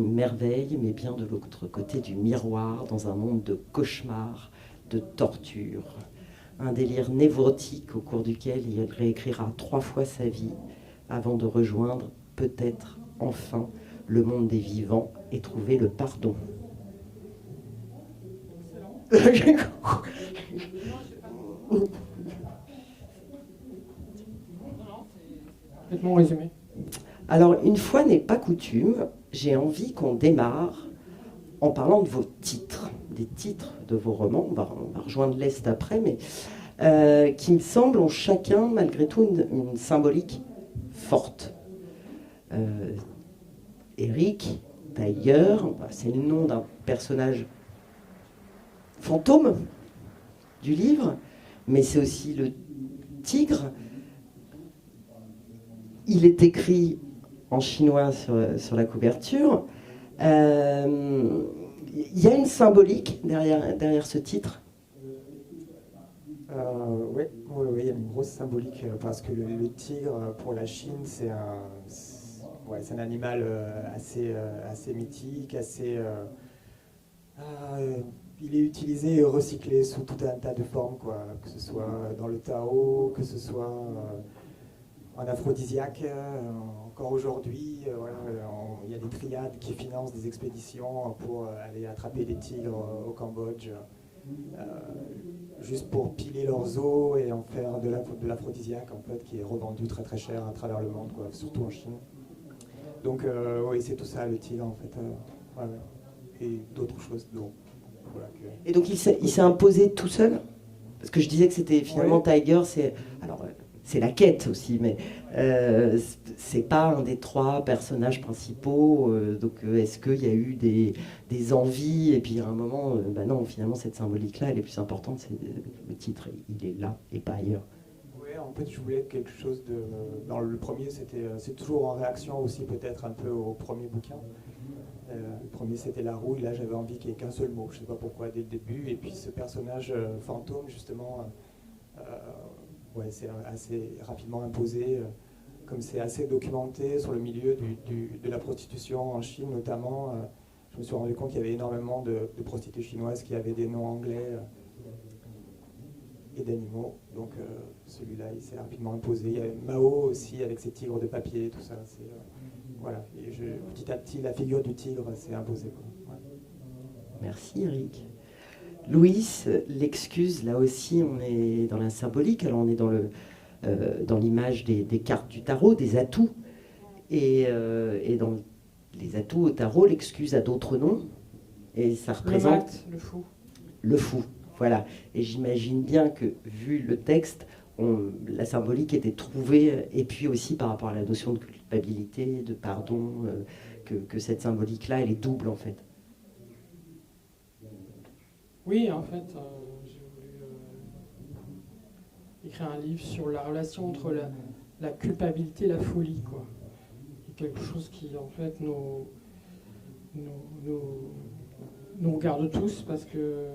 merveille, mais bien de l'autre côté du miroir, dans un monde de cauchemars, de tortures. Un délire névrotique au cours duquel il réécrira 3 fois sa vie avant de rejoindre, peut-être, enfin, le monde des vivants et trouver le pardon. Complètement résumé. Alors, une fois n'est pas coutume, j'ai envie qu'on démarre en parlant de vos titres, des titres de vos romans. On va rejoindre l'Est après, mais qui me semblent ont chacun, malgré tout, une symbolique forte. Eric, Tiger, c'est le nom d'un personnage fantôme du livre, mais c'est aussi le tigre. Il est écrit en chinois sur la couverture. Il y a une symbolique derrière ce titre. Oui, il y a une grosse symbolique parce que le tigre, pour la Chine, c'est un animal assez mythique, il est utilisé et recyclé sous tout un tas de formes, quoi, que ce soit dans le Tao, que ce soit en aphrodisiaque. Encore aujourd'hui, il y a des triades qui financent des expéditions pour aller attraper des tigres au Cambodge, juste pour piler leurs os et en faire de l'aphrodisiaque, en fait, qui est revendu très très cher à travers le monde, quoi, surtout en Chine. Donc oui, c'est tout ça, le tigre, en fait. Et d'autres choses. Donc, voilà, Et donc il s'est imposé tout seul? Parce que je disais que c'était finalement Tiger, c'est la quête aussi, mais c'est pas un des 3 personnages principaux. Donc est-ce qu'il y a eu des envies, et puis à un moment, non, finalement cette symbolique-là, elle est plus importante, c'est le titre, il est là et pas ailleurs. Oui, en fait, je voulais quelque chose de... Dans le premier, c'est toujours en réaction aussi peut-être un peu au premier bouquin. Le premier, c'était La Rouille. Là, j'avais envie qu'il n'y ait qu'un seul mot. Je ne sais pas pourquoi, dès le début. Et puis, ce personnage fantôme, justement, c'est assez rapidement imposé. Comme c'est assez documenté sur le milieu de la prostitution en Chine, notamment, je me suis rendu compte qu'il y avait énormément de prostituées chinoises qui avaient des noms anglais et d'animaux. Donc, celui-là, il s'est rapidement imposé. Il y avait Mao aussi, avec ses tigres de papier, tout ça. Voilà, et petit à petit, la figure du tigre s'est imposée, quoi. Ouais. Merci Eric. Louis, l'excuse, là aussi, on est dans la symbolique, alors on est dans l'image des cartes du tarot, des atouts. Et dans les atouts au tarot, l'excuse a d'autres noms. Et ça représente... Le fou. Le fou, voilà. Et j'imagine bien que, vu le texte, la symbolique était trouvée, et puis aussi par rapport à la notion de culpabilité, de pardon, que cette symbolique-là, elle est double en fait. Oui, en fait, j'ai voulu écrire un livre sur la relation entre la culpabilité et la folie, quoi. Et quelque chose qui, en fait, nous regarde tous, parce que,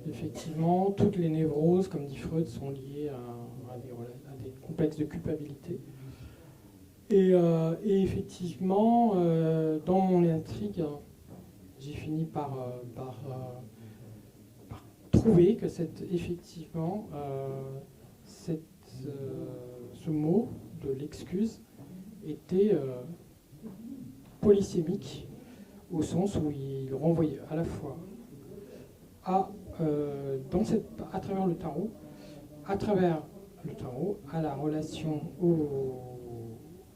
effectivement, toutes les névroses, comme dit Freud, sont liées à des complexes de culpabilité. Et effectivement, dans mon intrigue, j'ai fini par trouver que effectivement, ce mot de l'excuse était polysémique, au sens où il renvoyait à la fois à travers le tarot, à la relation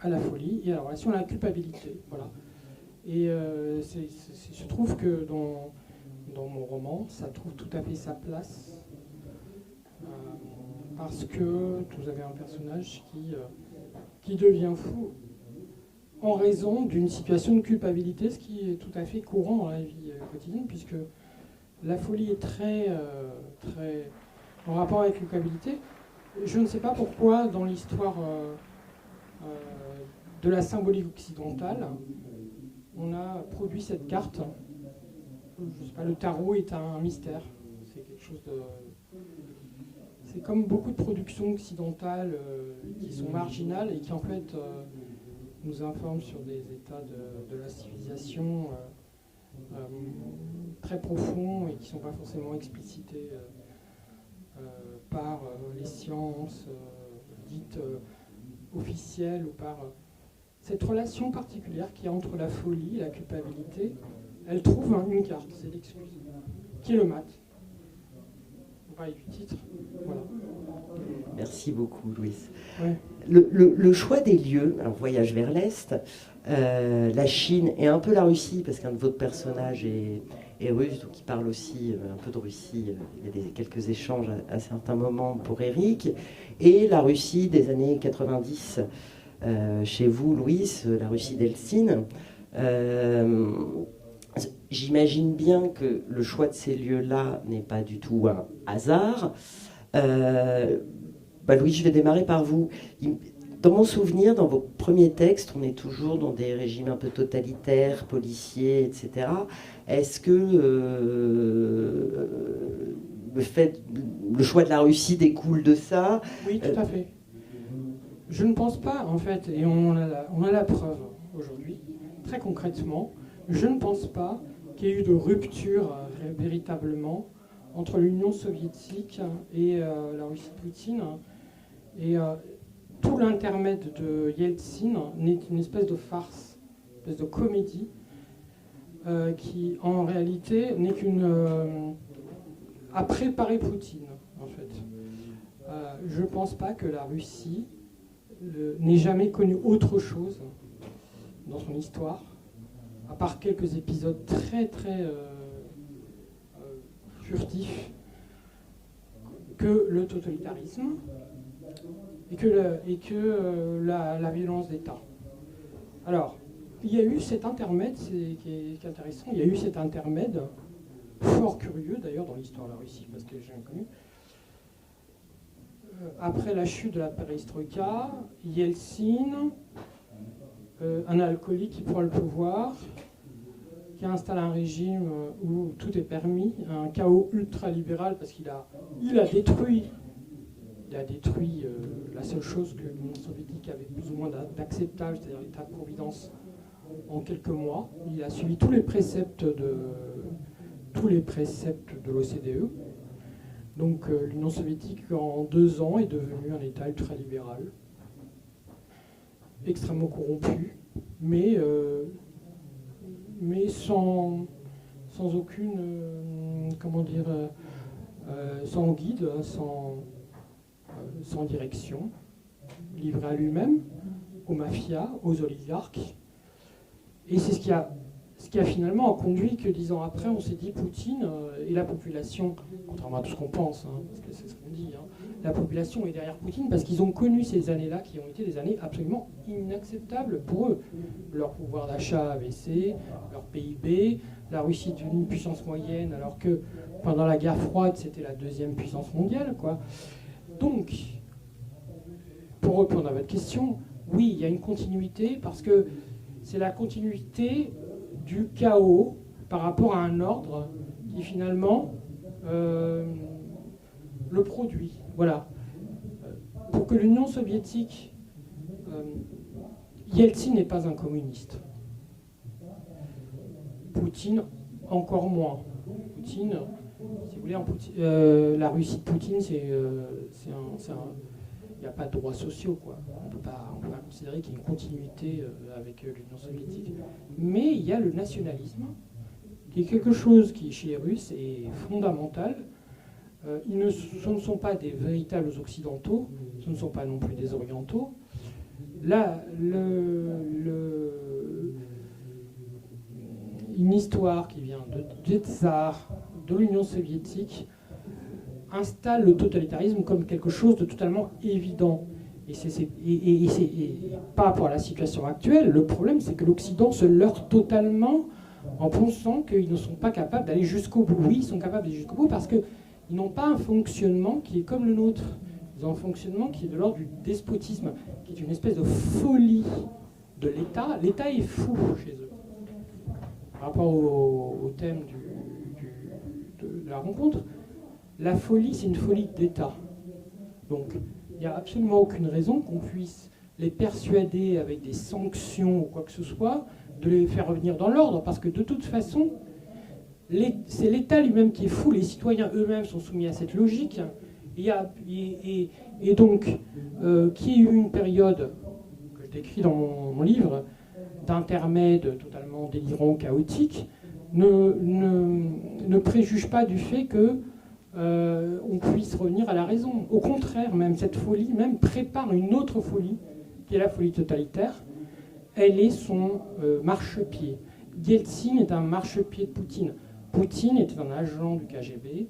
à la folie et à la relation à la culpabilité. Voilà. Et je trouve que dans mon roman, ça trouve tout à fait sa place, parce que vous avez un personnage qui devient fou en raison d'une situation de culpabilité, ce qui est tout à fait courant dans la vie quotidienne, puisque la folie est très en rapport avec la culpabilité. Je ne sais pas pourquoi, dans l'histoire de la symbolique occidentale, on a produit cette carte. Je sais pas, le tarot est un mystère. C'est quelque chose de... C'est comme beaucoup de productions occidentales qui sont marginales et qui en fait nous informe sur des états de la civilisation très profonds et qui ne sont pas forcément explicités par les sciences dites officielles ou par cette relation particulière qu'il y a entre la folie et la culpabilité. Elle trouve une carte, c'est l'excuse, qui est le mat. On parlait du titre, voilà. Merci beaucoup, Louise. Ouais. Le choix des lieux, alors voyage vers l'Est, la Chine et un peu la Russie, parce qu'un de votre personnages est russe, donc il parle aussi un peu de Russie. Il y a quelques échanges à certains moments pour Eric. Et la Russie des années 90, chez vous, Louise, la Russie d'Eltsine. J'imagine bien que le choix de ces lieux-là n'est pas du tout un hasard. Louis, je vais démarrer par vous. Dans mon souvenir, dans vos premiers textes, on est toujours dans des régimes un peu totalitaires, policiers, etc. Est-ce que le choix de la Russie découle de ça? Oui, tout à fait. Je ne pense pas, en fait, et on a la preuve aujourd'hui, très concrètement, je ne pense pas qu'il y ait eu de rupture véritablement entre l'Union soviétique et la Russie de Poutine. Et tout l'intermède de Yeltsin n'est une espèce de farce, une espèce de comédie, qui en réalité n'est qu'une... à préparer Poutine, en fait. Je ne pense pas que la Russie n'ait jamais connu autre chose dans son histoire, à part quelques épisodes très très furtifs, que le totalitarisme et que la violence d'État. Alors, il y a eu cet intermède, qui est intéressant, il y a eu cet intermède, fort curieux d'ailleurs dans l'histoire de la Russie, parce que j'ai connu. Après la chute de la perestroïka, Yeltsin, un alcoolique qui prend le pouvoir, qui installe un régime où tout est permis, un chaos ultra-libéral, parce qu'il a détruit la seule chose que l'Union soviétique avait plus ou moins d'acceptable, c'est-à-dire l'état de providence, en quelques mois. Il a suivi tous les préceptes de l'OCDE. Donc l'Union soviétique, en 2 ans, est devenue un État ultralibéral, extrêmement corrompu, mais sans aucune, sans guide, sans direction, livré à lui-même, aux mafias, aux oligarques. Et c'est ce qui a finalement conduit que 10 ans après, on s'est dit Poutine et la population, contrairement à tout ce qu'on pense, parce que c'est ce qu'on dit, la population est derrière Poutine parce qu'ils ont connu ces années-là qui ont été des années absolument inacceptables pour eux. Leur pouvoir d'achat a baissé, leur PIB, la Russie est devenue une puissance moyenne alors que pendant la guerre froide, c'était la 2e puissance mondiale, quoi. Donc, pour répondre à votre question, oui, il y a une continuité parce que c'est la continuité du chaos par rapport à un ordre qui finalement le produit. Voilà. Pour que l'Union soviétique... Yeltsin n'est pas un communiste. Poutine, encore moins. Poutine, si vous voulez, la Russie de Poutine, il n'y a pas de droits sociaux, quoi. On ne peut pas considérer qu'il y a une continuité avec l'Union soviétique. Mais il y a le nationalisme, qui est quelque chose qui, chez les Russes, est fondamental. Ce ne sont pas des véritables occidentaux, ce ne sont pas non plus des orientaux. Là, une histoire qui vient des tsars, de l'Union soviétique, installe le totalitarisme comme quelque chose de totalement évident. Et par rapport à la situation actuelle, le problème c'est que l'Occident se leurre totalement en pensant qu'ils ne sont pas capables d'aller jusqu'au bout. Oui, ils sont capables d'aller jusqu'au bout parce qu'ils n'ont pas un fonctionnement qui est comme le nôtre. Ils ont un fonctionnement qui est de l'ordre du despotisme, qui est une espèce de folie de l'État. L'État est fou chez eux. Par rapport au thème de la rencontre, la folie, c'est une folie d'État. Donc, il n'y a absolument aucune raison qu'on puisse les persuader avec des sanctions ou quoi que ce soit, de les faire revenir dans l'ordre, parce que de toute façon, c'est l'État lui-même qui est fou, les citoyens eux-mêmes sont soumis à cette logique, et donc, qui a eu une période, que je décris dans mon livre, d'intermède totalement délirant, chaotique, ne préjuge pas du fait que on puisse revenir à la raison. Au contraire, même cette folie même prépare une autre folie, qui est la folie totalitaire. Elle est son marchepied. Yeltsin est un marchepied de Poutine. Poutine était un agent du KGB.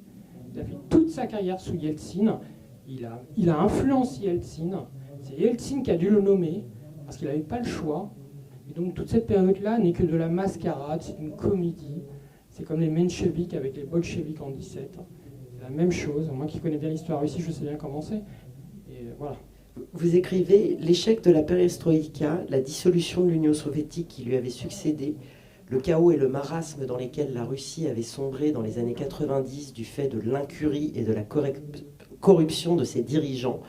Il a fait toute sa carrière sous Yeltsin. Il a influencé Yeltsin. C'est Yeltsin qui a dû le nommer, parce qu'il n'avait pas le choix. Et donc toute cette période-là n'est que de la mascarade, c'est une comédie. C'est comme les mencheviks avec les bolcheviks en 17. C'est la même chose. Moi qui connais bien l'histoire russe, je sais bien comment c'est. Et voilà. Vous écrivez l'échec de la perestroïka, la dissolution de l'Union soviétique qui lui avait succédé, le chaos et le marasme dans lesquels la Russie avait sombré dans les années 90 du fait de l'incurie et de la corruption de ses dirigeants,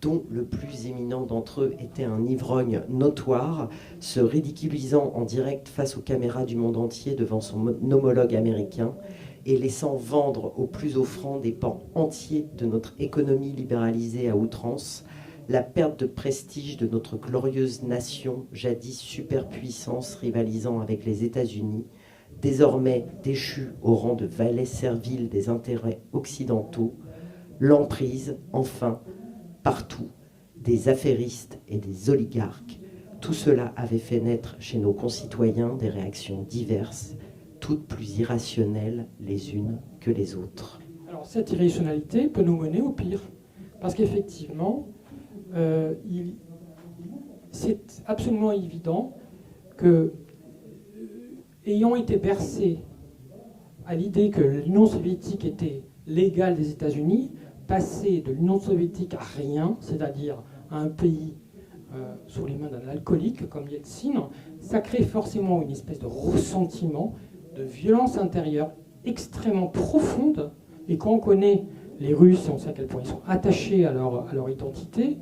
dont le plus éminent d'entre eux était un ivrogne notoire, se ridiculisant en direct face aux caméras du monde entier devant son homologue américain et laissant vendre au plus offrant des pans entiers de notre économie libéralisée à outrance, la perte de prestige de notre glorieuse nation, jadis superpuissance rivalisant avec les États-Unis, désormais déchue au rang de valet servile des intérêts occidentaux, l'emprise, enfin, partout, des affairistes et des oligarques. Tout cela avait fait naître chez nos concitoyens des réactions diverses, toutes plus irrationnelles les unes que les autres. Alors cette irrationalité peut nous mener au pire, parce qu'effectivement, c'est absolument évident que, ayant été bercé à l'idée que l'Union soviétique était l'égale des États-Unis, passer de l'Union soviétique à rien, c'est-à-dire à un pays sous les mains d'un alcoolique comme Yeltsin, ça crée forcément une espèce de ressentiment, de violence intérieure extrêmement profonde. Et quand on connaît les Russes, on sait à quel point ils sont attachés à leur identité,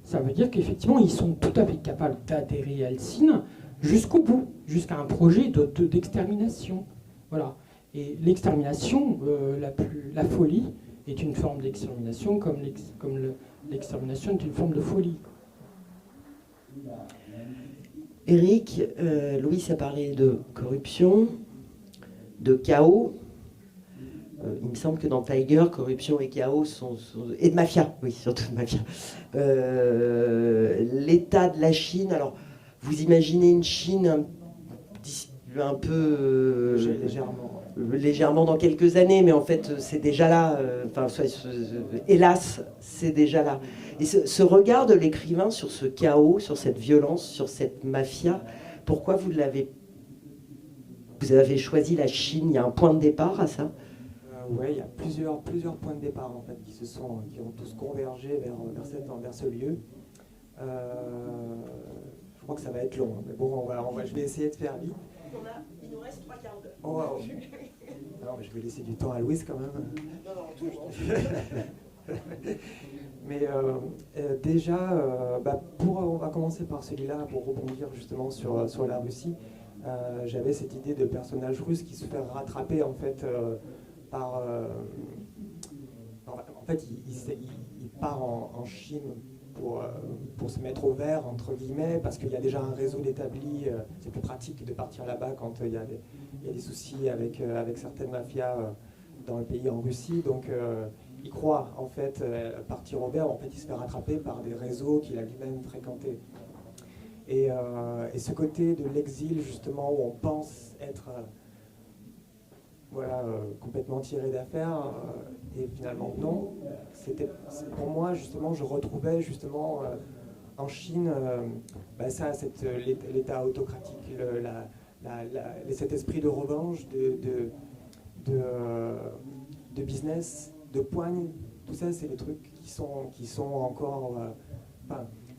ça veut dire qu'effectivement, ils sont tout à fait capables d'adhérer à Yeltsin jusqu'au bout, jusqu'à un projet d'extermination. Voilà. Et l'extermination, la folie, est une forme d'extermination comme l'extermination est une forme de folie. Éric, Louis a parlé de corruption, de chaos. Il me semble que dans Tiger, corruption et chaos et de mafia, oui, surtout de mafia. L'état de la Chine, alors vous imaginez une Chine un peu... légèrement dans quelques années, mais en fait c'est déjà là, hélas, c'est déjà là. Et ce regard de l'écrivain sur ce chaos, sur cette violence, sur cette mafia, pourquoi vous avez choisi la Chine? Il y a un point de départ à ça? Oui, il y a plusieurs points de départ en fait, qui ont tous convergé vers ce lieu. Je crois que ça va être long, mais bon, je vais essayer de faire vite. Il nous reste 3 quarts d'heure. Oh, wow. Alors, je vais laisser du temps à Louise quand même. Non, toujours. Mais déjà, on va commencer par celui-là pour rebondir justement sur la Russie. J'avais cette idée de personnage russe qui se fait rattraper en fait par... en fait, il part en Chine pour se mettre au vert, entre guillemets, parce qu'il y a déjà un réseau d'établis. C'est plus pratique de partir là-bas quand il y a des soucis avec certaines mafias dans le pays, en Russie. Donc, il croit, en fait, partir au vert. En fait, il se fait rattraper par des réseaux qu'il a lui-même fréquentés. Et ce côté de l'exil, justement, où on pense être... complètement tiré d'affaire, et finalement non. Pour moi, justement, je retrouvais justement en Chine l'état autocratique, cet esprit de revanche, de business, de poigne. Tout ça, c'est des trucs qui sont encore...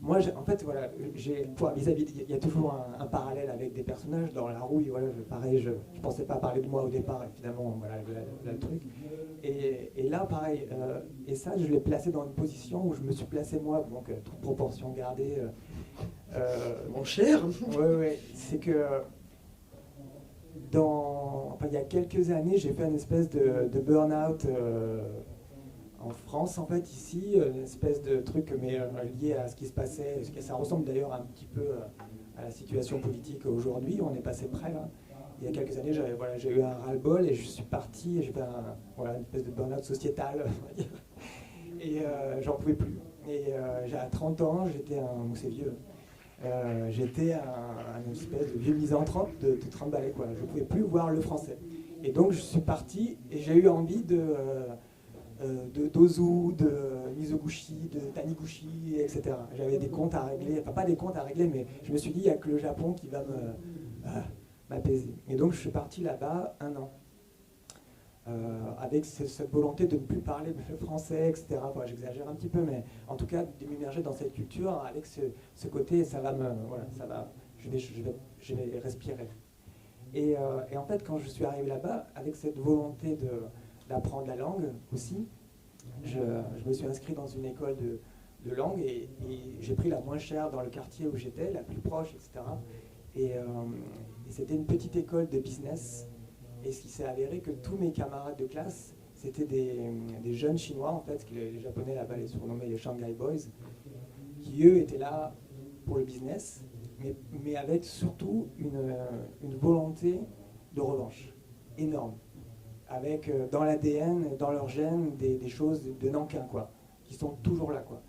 moi, en fait, voilà, vis-à-vis, il y a toujours un parallèle avec des personnages. Dans La Rouille, voilà, pareil, je ne pensais pas parler de moi au départ, et finalement, voilà, le truc. Et là, pareil, et ça, je l'ai placé dans une position où je me suis placé moi, donc toute proportion gardée, Mon cher. Ouais, c'est que il y a quelques années, j'ai fait une espèce de burn-out en France, en fait, ici, une espèce de truc mais lié à ce qui se passait. Ça ressemble d'ailleurs un petit peu à la situation politique aujourd'hui. On est passé près là. Il y a quelques années, j'ai eu un ras-le-bol et je suis parti. J'ai fait une espèce de burn-out sociétal, on va dire. Et j'en pouvais plus. Et à 30 ans, c'est vieux. J'étais un espèce de vieux misanthrope de 30 balais, quoi. Je ne pouvais plus voir le français. Et donc je suis parti et j'ai eu envie de d'Ozu, de Mizoguchi, de Taniguchi, etc. J'avais des comptes à régler, enfin pas des comptes à régler, mais je me suis dit, il n'y a que le Japon qui va m'apaiser. Et donc je suis parti là-bas 1 an. Avec cette volonté de ne plus parler le français, etc. Bon, j'exagère un petit peu, mais en tout cas de m'immerger dans cette culture avec ce côté, ça va je vais respirer. Et en fait, quand je suis arrivé là-bas, avec cette volonté d'apprendre la langue aussi, je me suis inscrit dans une école de langue et j'ai pris la moins chère dans le quartier où j'étais, la plus proche, etc. Et c'était une petite école de business. Et ce qui s'est avéré que tous mes camarades de classe, c'était des jeunes Chinois, en fait, les Japonais là-bas les surnommaient les Shanghai Boys, qui eux étaient là pour le business, mais avec surtout une volonté de revanche énorme, avec dans l'ADN, dans leur gène, des choses de Nankin, quoi, qui sont toujours là, quoi.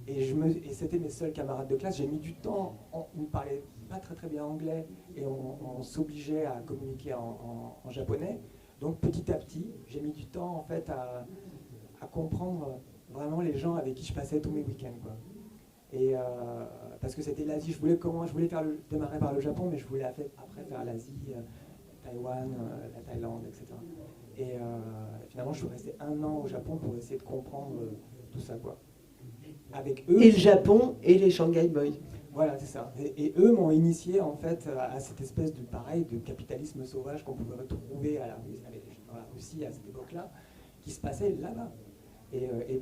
Et c'était mes seuls camarades de classe. J'ai mis du temps, on ne parlait pas très très bien anglais et on s'obligeait à communiquer en japonais. Donc petit à petit, j'ai mis du temps en fait à comprendre vraiment les gens avec qui je passais tous mes week-ends, quoi. Et parce que c'était l'Asie, je voulais démarrer par le Japon, mais je voulais après faire l'Asie, Taïwan, la Thaïlande, etc. Et finalement, je suis resté 1 an au Japon pour essayer de comprendre tout ça, quoi. Avec eux. Et le Japon et les Shanghai Boys. Voilà, c'est ça. Et eux m'ont initié en fait à cette espèce de capitalisme sauvage qu'on pouvait retrouver dans la Russie à cette époque-là, qui se passait là-bas. Et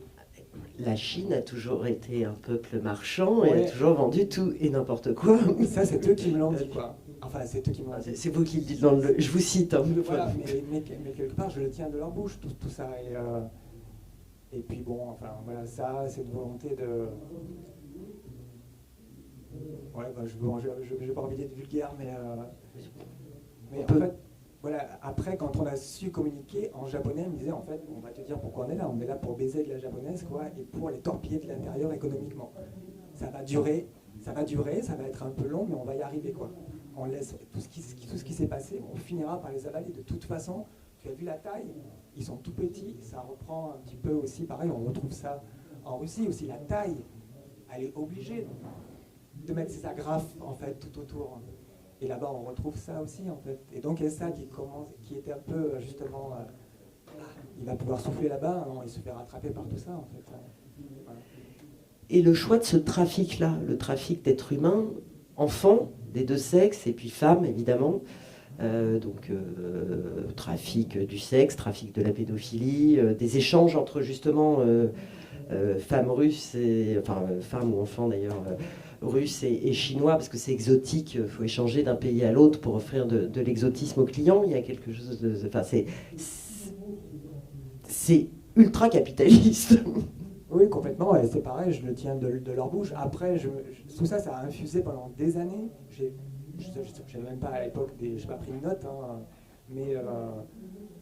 la Chine a toujours été un peuple marchand et a toujours vendu tout et n'importe quoi. Ça, c'est eux qui me l'ont dit, quoi. Enfin, c'est eux qui me l'ont dit. C'est vous qui le dites je vous cite. Hein, voilà, mais quelque part, je le tiens de leur bouche, tout ça. Et puis bon, enfin, voilà, ça, cette volonté de... Ouais, je n'ai pas envie d'être vulgaire, mais en fait, voilà, après, quand on a su communiquer en japonais, il me disait, en fait, on va te dire pourquoi on est là pour baiser de la japonaise, quoi, et pour les torpiller de l'intérieur économiquement. Ça va durer, ça va être un peu long, mais on va y arriver, quoi. On laisse tout ce qui s'est passé, on finira par les avaler. De toute façon, tu as vu la taille, ils sont tout petits, ça reprend un petit peu aussi, pareil, on retrouve ça en Russie aussi, la taille, elle est obligée de mettre ses agrafes, en fait, tout autour. Et là-bas, on retrouve ça aussi, en fait. Et donc, il y a ça qui était un peu, justement, il va pouvoir souffler là-bas, hein, il se fait rattraper par tout ça, en fait. Voilà. Et le choix de ce trafic-là, le trafic d'êtres humains, enfants, des deux sexes, et puis femmes, évidemment, trafic du sexe, trafic de la pédophilie, des échanges entre, justement, femmes russes, femmes ou enfants, d'ailleurs, russes et chinois, parce que c'est exotique, il faut échanger d'un pays à l'autre pour offrir de l'exotisme aux clients. Il y a quelque chose de... Enfin, c'est ultra capitaliste. Oui, complètement, et c'est pareil, je le tiens de leur bouche. Après, tout ça, ça a infusé pendant des années. Je n'avais même pas à l'époque, je n'ai pas pris une note, hein, mais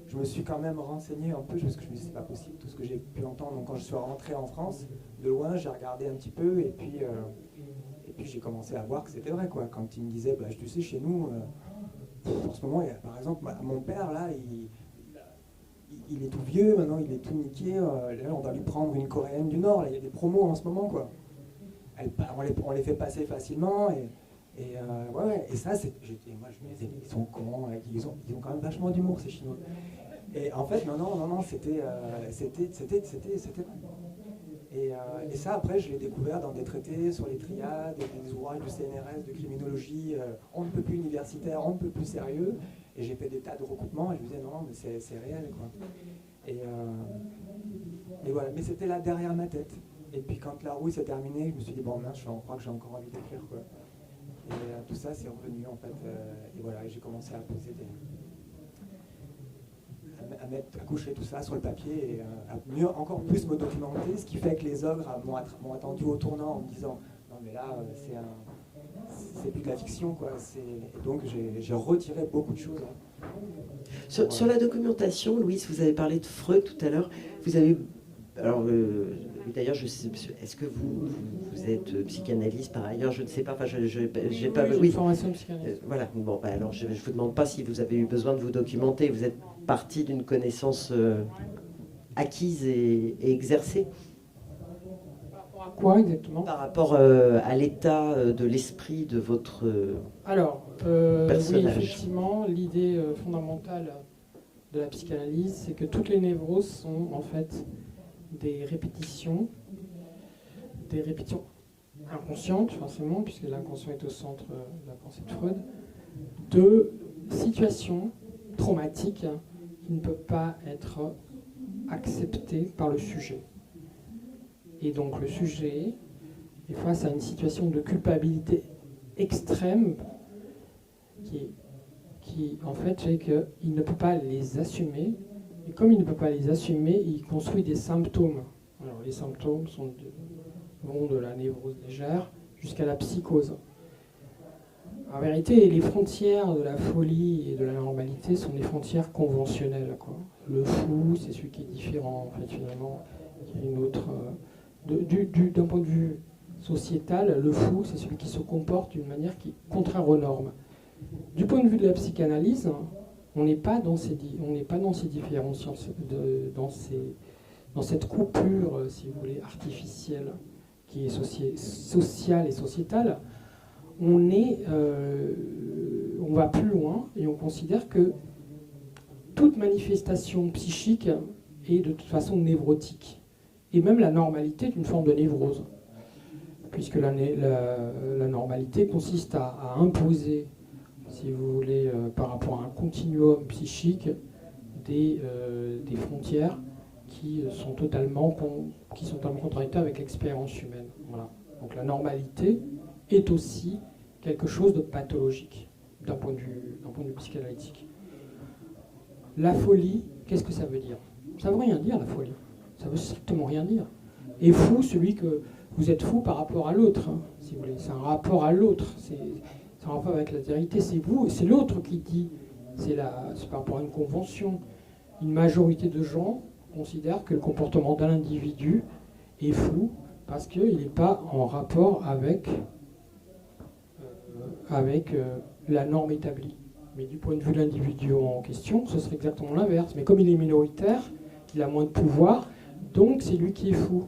je me suis quand même renseigné un peu, parce que je me suis dit, c'est pas possible, tout ce que j'ai pu entendre. Donc quand je suis rentré en France, de loin, j'ai regardé un petit peu, et puis j'ai commencé à voir que c'était vrai, quoi. Quand il me disait, bah, tu sais, chez nous, en ce moment, par exemple, mon père, là, il est tout vieux, maintenant il est tout niqué, là on va lui prendre une Coréenne du Nord, là, il y a des promos en ce moment, quoi. On les fait passer facilement, et ça, moi je me disais, ils sont cons, ils ont quand même vachement d'humour, ces Chinois. Et en fait, non, c'était et ça, après, je l'ai découvert dans des traités sur les triades, des ouvrages du CNRS, de criminologie, on ne peut plus universitaire, on ne peut plus sérieux. Et j'ai fait des tas de recoupements et je me disais, non, mais c'est réel, quoi. Et voilà, mais c'était là derrière ma tête. Et puis quand la rouille s'est terminée, je me suis dit, bon mince, je crois que j'ai encore envie d'écrire, quoi. Et tout ça, c'est revenu, en fait. Et voilà, j'ai commencé à poser à coucher tout ça sur le papier et à mieux, encore plus me documenter, ce qui fait que les ogres m'ont attendu au tournant en me disant, non mais là, c'est plus de la fiction, quoi. Et donc j'ai retiré beaucoup de choses. Hein. Sur la documentation, Louise, vous avez parlé de Freud tout à l'heure. Vous avez... Alors, d'ailleurs, est-ce que vous êtes psychanalyste par ailleurs? Je ne sais pas. Enfin, j'ai pas. Oui, j'ai une formation de psychanalyste. Voilà. Bon, bah, alors, je ne vous demande pas si vous avez eu besoin de vous documenter. Vous êtes parti d'une connaissance acquise et exercée. Par rapport à quoi exactement? Par rapport à l'état de l'esprit de votre personnage. Oui, effectivement, l'idée fondamentale de la psychanalyse, c'est que toutes les névroses sont en fait des répétitions inconscientes, forcément, puisque l'inconscient est au centre de la pensée de Freud, de situations traumatiques qui ne peuvent pas être acceptées par le sujet. Et donc le sujet est face à une situation de culpabilité extrême qui en fait fait qu'il ne peut pas les assumer. Et comme il ne peut pas les assumer, il construit des symptômes. Alors les symptômes vont de la névrose légère jusqu'à la psychose. En vérité, les frontières de la folie et de la normalité sont des frontières conventionnelles, quoi. Le fou, c'est celui qui est différent, en fait, finalement. Il y a une autre... d'un point de vue sociétal, le fou, c'est celui qui se comporte d'une manière qui est contraire aux normes. Du point de vue de la psychanalyse, on n'est pas dans ces différenciations, dans cette coupure, si vous voulez, artificielle, qui est sociale et sociétale. On va plus loin et on considère que toute manifestation psychique est de toute façon névrotique. Et même la normalité est une forme de névrose. Puisque la normalité consiste à imposer, si vous voulez, par rapport à un continuum psychique, des frontières qui sont totalement contradictoires avec l'expérience humaine. Voilà. Donc la normalité est aussi quelque chose de pathologique d'un point de vue psychanalytique. La folie, qu'est-ce que ça veut dire? Ça ne veut rien dire, la folie. Ça ne veut strictement rien dire. Et fou, celui que vous êtes fou par rapport à l'autre, hein, si vous voulez. C'est un rapport à l'autre. C'est un rapport avec la vérité. C'est vous, c'est l'autre qui dit. C'est par rapport à une convention. Une majorité de gens considèrent que le comportement d'un individu est fou parce qu'il n'est pas en rapport avec la norme établie. Mais du point de vue de l'individu en question, ce serait exactement l'inverse. Mais comme il est minoritaire, il a moins de pouvoir, donc c'est lui qui est fou,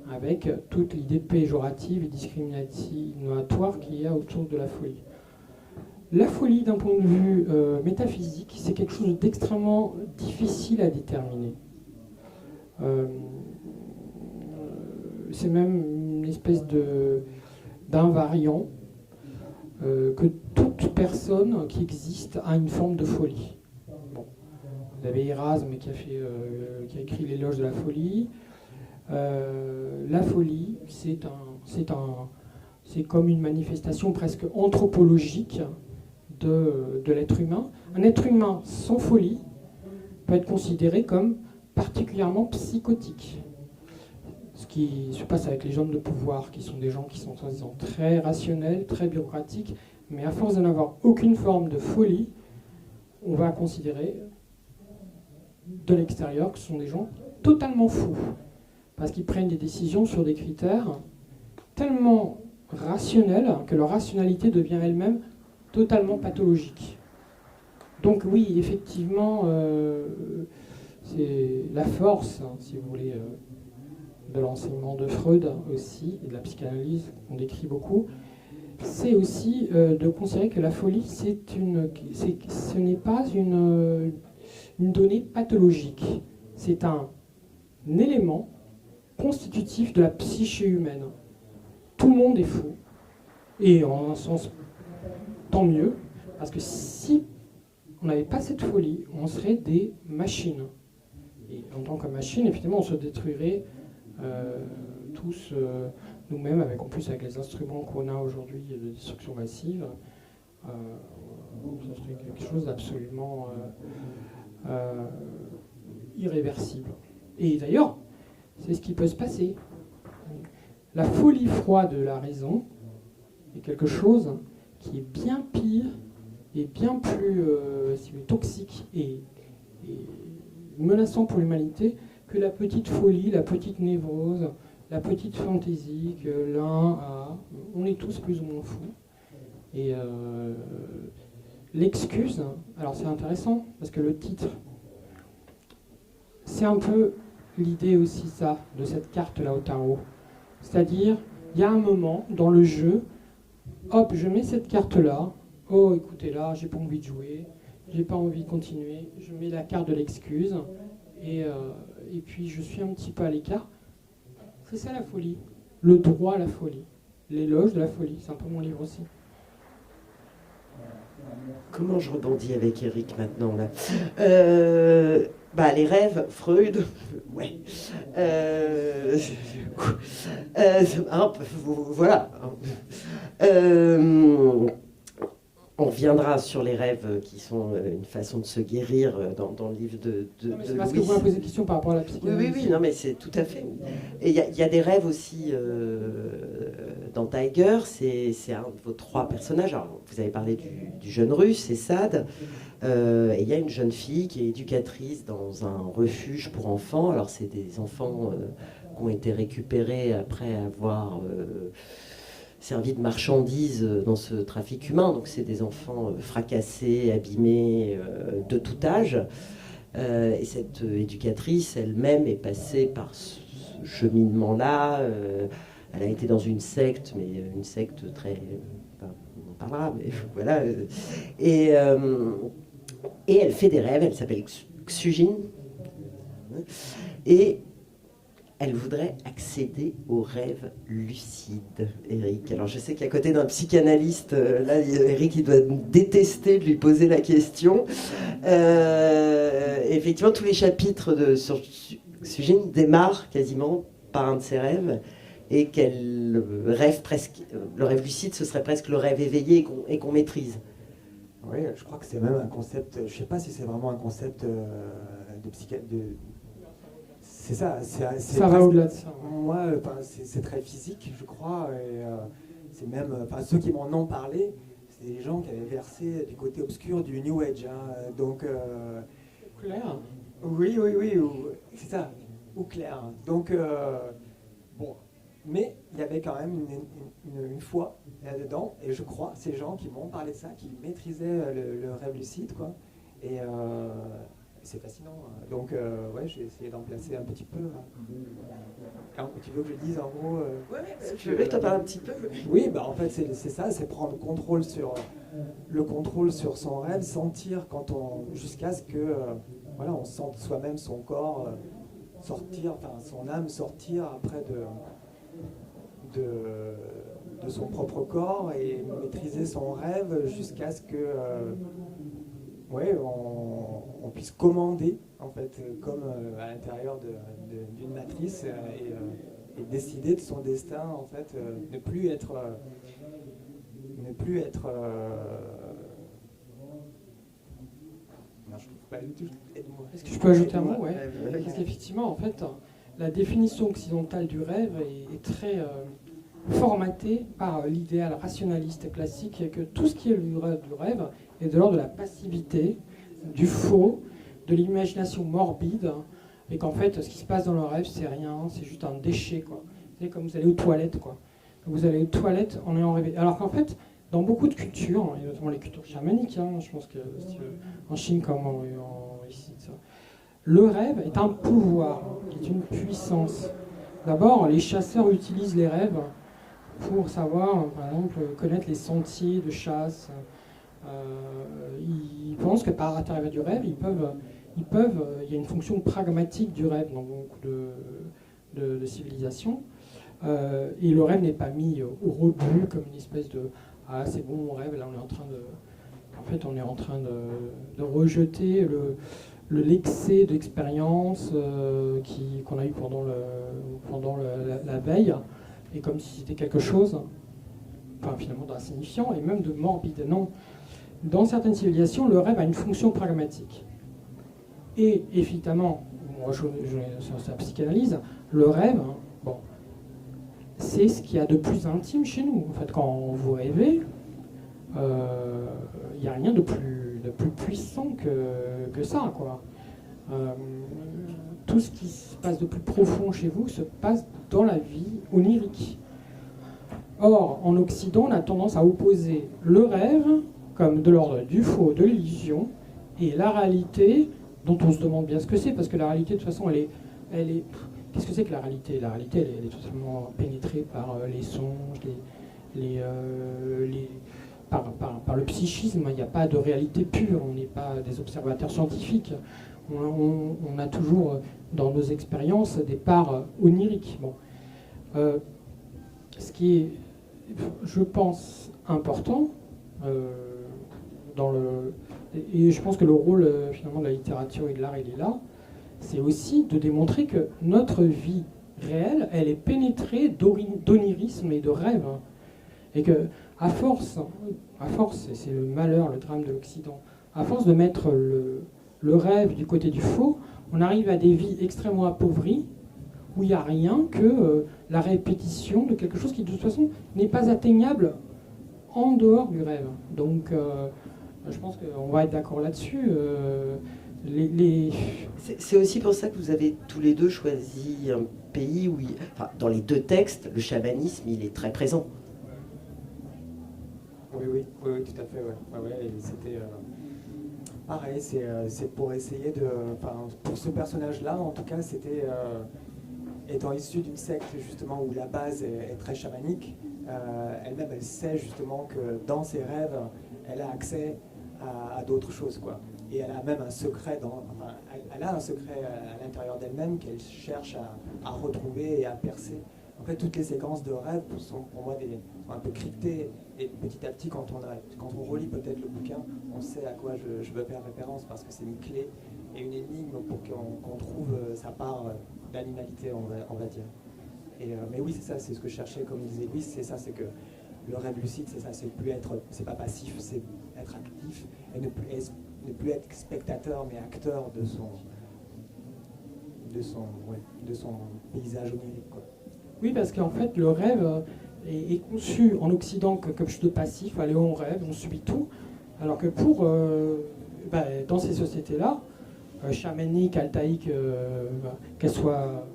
avec toute l'idée péjorative et discriminatoire qu'il y a autour de la folie. La folie, d'un point de vue métaphysique, c'est quelque chose d'extrêmement difficile à déterminer. C'est même une espèce d'invariant que toute personne qui existe a une forme de folie. Bon. Vous avez Erasme qui a écrit l'éloge de la folie. La folie, c'est comme une manifestation presque anthropologique de l'être humain. Un être humain sans folie peut être considéré comme particulièrement psychotique. Ce qui se passe avec les gens de pouvoir, qui sont des gens qui sont soi-disant très rationnels, très bureaucratiques, mais à force de n'avoir aucune forme de folie, on va considérer de l'extérieur que ce sont des gens totalement fous, parce qu'ils prennent des décisions sur des critères tellement rationnels que leur rationalité devient elle-même totalement pathologique. Donc oui, effectivement, c'est la force, hein, si vous voulez, de l'enseignement de Freud aussi, et de la psychanalyse qu'on décrit beaucoup, c'est aussi de considérer que la folie, ce n'est pas une donnée pathologique. C'est un élément constitutif de la psyché humaine. Tout le monde est fou. Et en un sens, tant mieux, parce que si on n'avait pas cette folie, on serait des machines. Et en tant que machine, effectivement, on se détruirait tous nous-mêmes, en plus avec les instruments qu'on a aujourd'hui de destruction massive. Ça serait quelque chose d'absolument irréversible. Et d'ailleurs, c'est ce qui peut se passer. La folie froide de la raison est quelque chose qui est bien pire et bien plus toxique et menaçant pour l'humanité que la petite folie, la petite névrose, la petite fantaisie que l'un a. On est tous plus ou moins fous. Et l'excuse, alors c'est intéressant parce que le titre, c'est un peu l'idée aussi ça, de cette carte-là au tarot. C'est-à-dire, il y a un moment dans le jeu, hop, je mets cette carte-là, oh écoutez là, j'ai pas envie de jouer, j'ai pas envie de continuer, je mets la carte de l'excuse, et puis je suis un petit peu à l'écart. C'est ça la folie, le droit à la folie, l'éloge de la folie, c'est un peu mon livre aussi. Comment je rebondis avec Eric maintenant là les rêves, Freud, ouais. Voilà. On reviendra sur les rêves qui sont une façon de se guérir dans le livre de c'est parce que vous m'avez posé des questions par rapport à la psychanalyse. Oui, non, mais c'est tout à fait. Et il y a des rêves aussi dans Tiger, c'est un de vos trois personnages. Alors, vous avez parlé du jeune russe, c'est Sade. Et il y a une jeune fille qui est éducatrice dans un refuge pour enfants. Alors, c'est des enfants qui ont été récupérés après avoir servi de marchandises dans ce trafic humain. Donc, c'est des enfants fracassés, abîmés, de tout âge. Et cette éducatrice elle-même est passée par ce cheminement-là. Elle a été dans une secte, mais une secte très... on en parlera, mais voilà. Et elle fait des rêves, elle s'appelle Xugine. Et elle voudrait accéder aux rêves lucides, Eric. Alors je sais qu'à côté d'un psychanalyste, là, Eric, il doit détester de lui poser la question. Effectivement, tous les chapitres sur Xugine démarrent quasiment par un de ses rêves, et qu'elle rêve presque, le rêve lucide, ce serait presque le rêve éveillé et qu'on maîtrise. Oui, je crois que c'est même un concept, je ne sais pas si c'est vraiment un concept de psychanalyse. C'est ça. Ça va au-delà de ça. Moi, c'est très physique, je crois. Et c'est même, ceux qui m'en ont parlé, c'est des gens qui avaient versé du côté obscur du New Age. Donc, clair. Oui, c'est ça. Ou clair. Donc, bon. Mais il y avait quand même une foi là-dedans. Et je crois, ces gens qui m'ont parlé de ça, qui maîtrisaient le rêve lucide, quoi. Et c'est fascinant. Donc, j'ai essayé d'en placer un petit peu. Alors, tu veux que je dise en gros je veux que tu en parles un petit peu. Oui, en fait, c'est ça, c'est prendre le contrôle sur son rêve, sentir jusqu'à ce que, on sente soi-même son corps sortir, son âme sortir après de son propre corps et maîtriser son rêve jusqu'à ce que on puisse commander, en fait, comme à l'intérieur d'une matrice et décider de son destin, en fait, ne plus être non, je trouve pas du tout. Est-ce que je peux ajouter un mot? Ouais. Parce qu'effectivement, en fait, la définition occidentale du rêve est très formatée par l'idéal rationaliste classique, que tout ce qui est du rêve est de l'ordre de la passivité, du faux, de l'imagination morbide, et qu'en fait, ce qui se passe dans le rêve, c'est rien, c'est juste un déchet, quoi. C'est comme vous allez aux toilettes, quoi. Vous allez aux toilettes en ayant rêvé. Alors qu'en fait, dans beaucoup de cultures, et notamment les cultures chamaniques, je pense que en Chine comme ici, le rêve est un pouvoir, est une puissance. D'abord, les chasseurs utilisent les rêves pour savoir, par exemple, connaître les sentiers de chasse. Ils pensent que par l'intérieur du rêve, il y a une fonction pragmatique du rêve dans beaucoup de civilisations. Et le rêve n'est pas mis au rebut comme une espèce de « Ah, c'est bon, mon rêve, là, on est en train de rejeter l'excès d'expérience qu'on a eu pendant la veille, et comme si c'était quelque chose, enfin, finalement d'insignifiant et même de morbide. Non. Dans certaines civilisations, le rêve a une fonction pragmatique. Et évidemment, moi sur sa psychanalyse, le rêve, bon, c'est ce qu'il y a de plus intime chez nous. En fait, quand vous rêvez, il n'y a rien de plus puissant que ça, quoi. Tout ce qui se passe de plus profond chez vous se passe dans la vie onirique. Or, en Occident, on a tendance à opposer le rêve comme de l'ordre du faux, de l'illusion, et la réalité, dont on se demande bien ce que c'est, parce que la réalité, de toute façon, elle est qu'est-ce que c'est que la réalité? La réalité, elle est totalement pénétrée par les songes, par le psychisme. Il n'y a pas de réalité pure, on n'est pas des observateurs scientifiques. On a toujours, dans nos expériences, des parts oniriques. Bon. Ce qui est, je pense, important, et je pense que le rôle finalement de la littérature et de l'art, il est là, c'est aussi de démontrer que notre vie réelle, elle est pénétrée d'onirisme et de rêve. Et que, à force, et c'est le malheur, le drame de l'Occident, à force de mettre le rêve du côté du faux, on arrive à des vies extrêmement appauvries, où il n'y a rien que la répétition de quelque chose qui, de toute façon, n'est pas atteignable en dehors du rêve. Donc, je pense qu'on va être d'accord là-dessus. C'est aussi pour ça que vous avez tous les deux choisi un pays où, enfin, dans les deux textes, le chamanisme, il est très présent. Oui, tout à fait. Ouais, c'était pareil, c'est pour essayer de... Enfin, pour ce personnage-là, en tout cas, c'était... étant issu d'une secte, justement, où la base est très chamanique, elle-même, elle sait, justement, que dans ses rêves, elle a accès à d'autres choses, quoi. Et elle a même un secret, elle a un secret à l'intérieur d'elle-même qu'elle cherche à retrouver et à percer. En fait, toutes les séquences de rêves sont pour moi sont un peu cryptées. Et petit à petit, quand on relit peut-être le bouquin, on sait à quoi je veux faire référence, parce que c'est une clé et une énigme pour qu'on trouve sa part d'animalité, on va dire. Mais oui, c'est ça, c'est ce que je cherchais, comme disait Louis, c'est ça, c'est que le rêve lucide, c'est ça, c'est pas passif, c'est être actif et ne plus être spectateur, mais acteur de son paysage onirique, quoi. Oui, parce qu'en fait, le rêve est conçu en Occident comme quelque chose de passif. Allez, on rêve, on subit tout. Alors que dans ces sociétés-là, chamaniques, altaïques, qu'elles soient...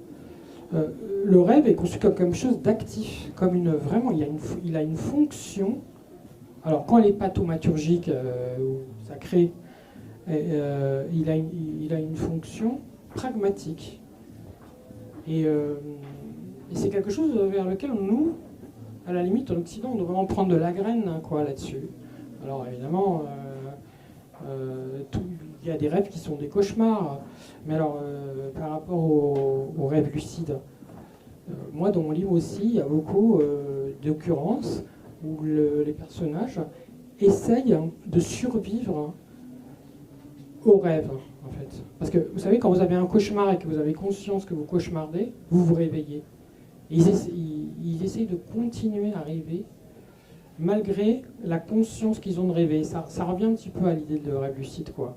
le rêve est conçu comme quelque chose d'actif, vraiment, il a une fonction. Alors, quand elle est pathaumaturgique ou sacrée, il a une fonction pragmatique. Et c'est quelque chose vers lequel nous, à la limite, en Occident, on doit vraiment prendre de la graine, quoi, là-dessus. Alors, évidemment, il y a des rêves qui sont des cauchemars. Mais alors, par rapport aux rêves lucides, moi, dans mon livre aussi, il y a beaucoup d'occurrences où les personnages essayent de survivre aux rêves, en fait. Parce que, vous savez, quand vous avez un cauchemar et que vous avez conscience que vous cauchemardez, vous vous réveillez. Et ils essayent de continuer à rêver malgré la conscience qu'ils ont de rêver. Ça revient un petit peu à l'idée de rêve lucide, quoi.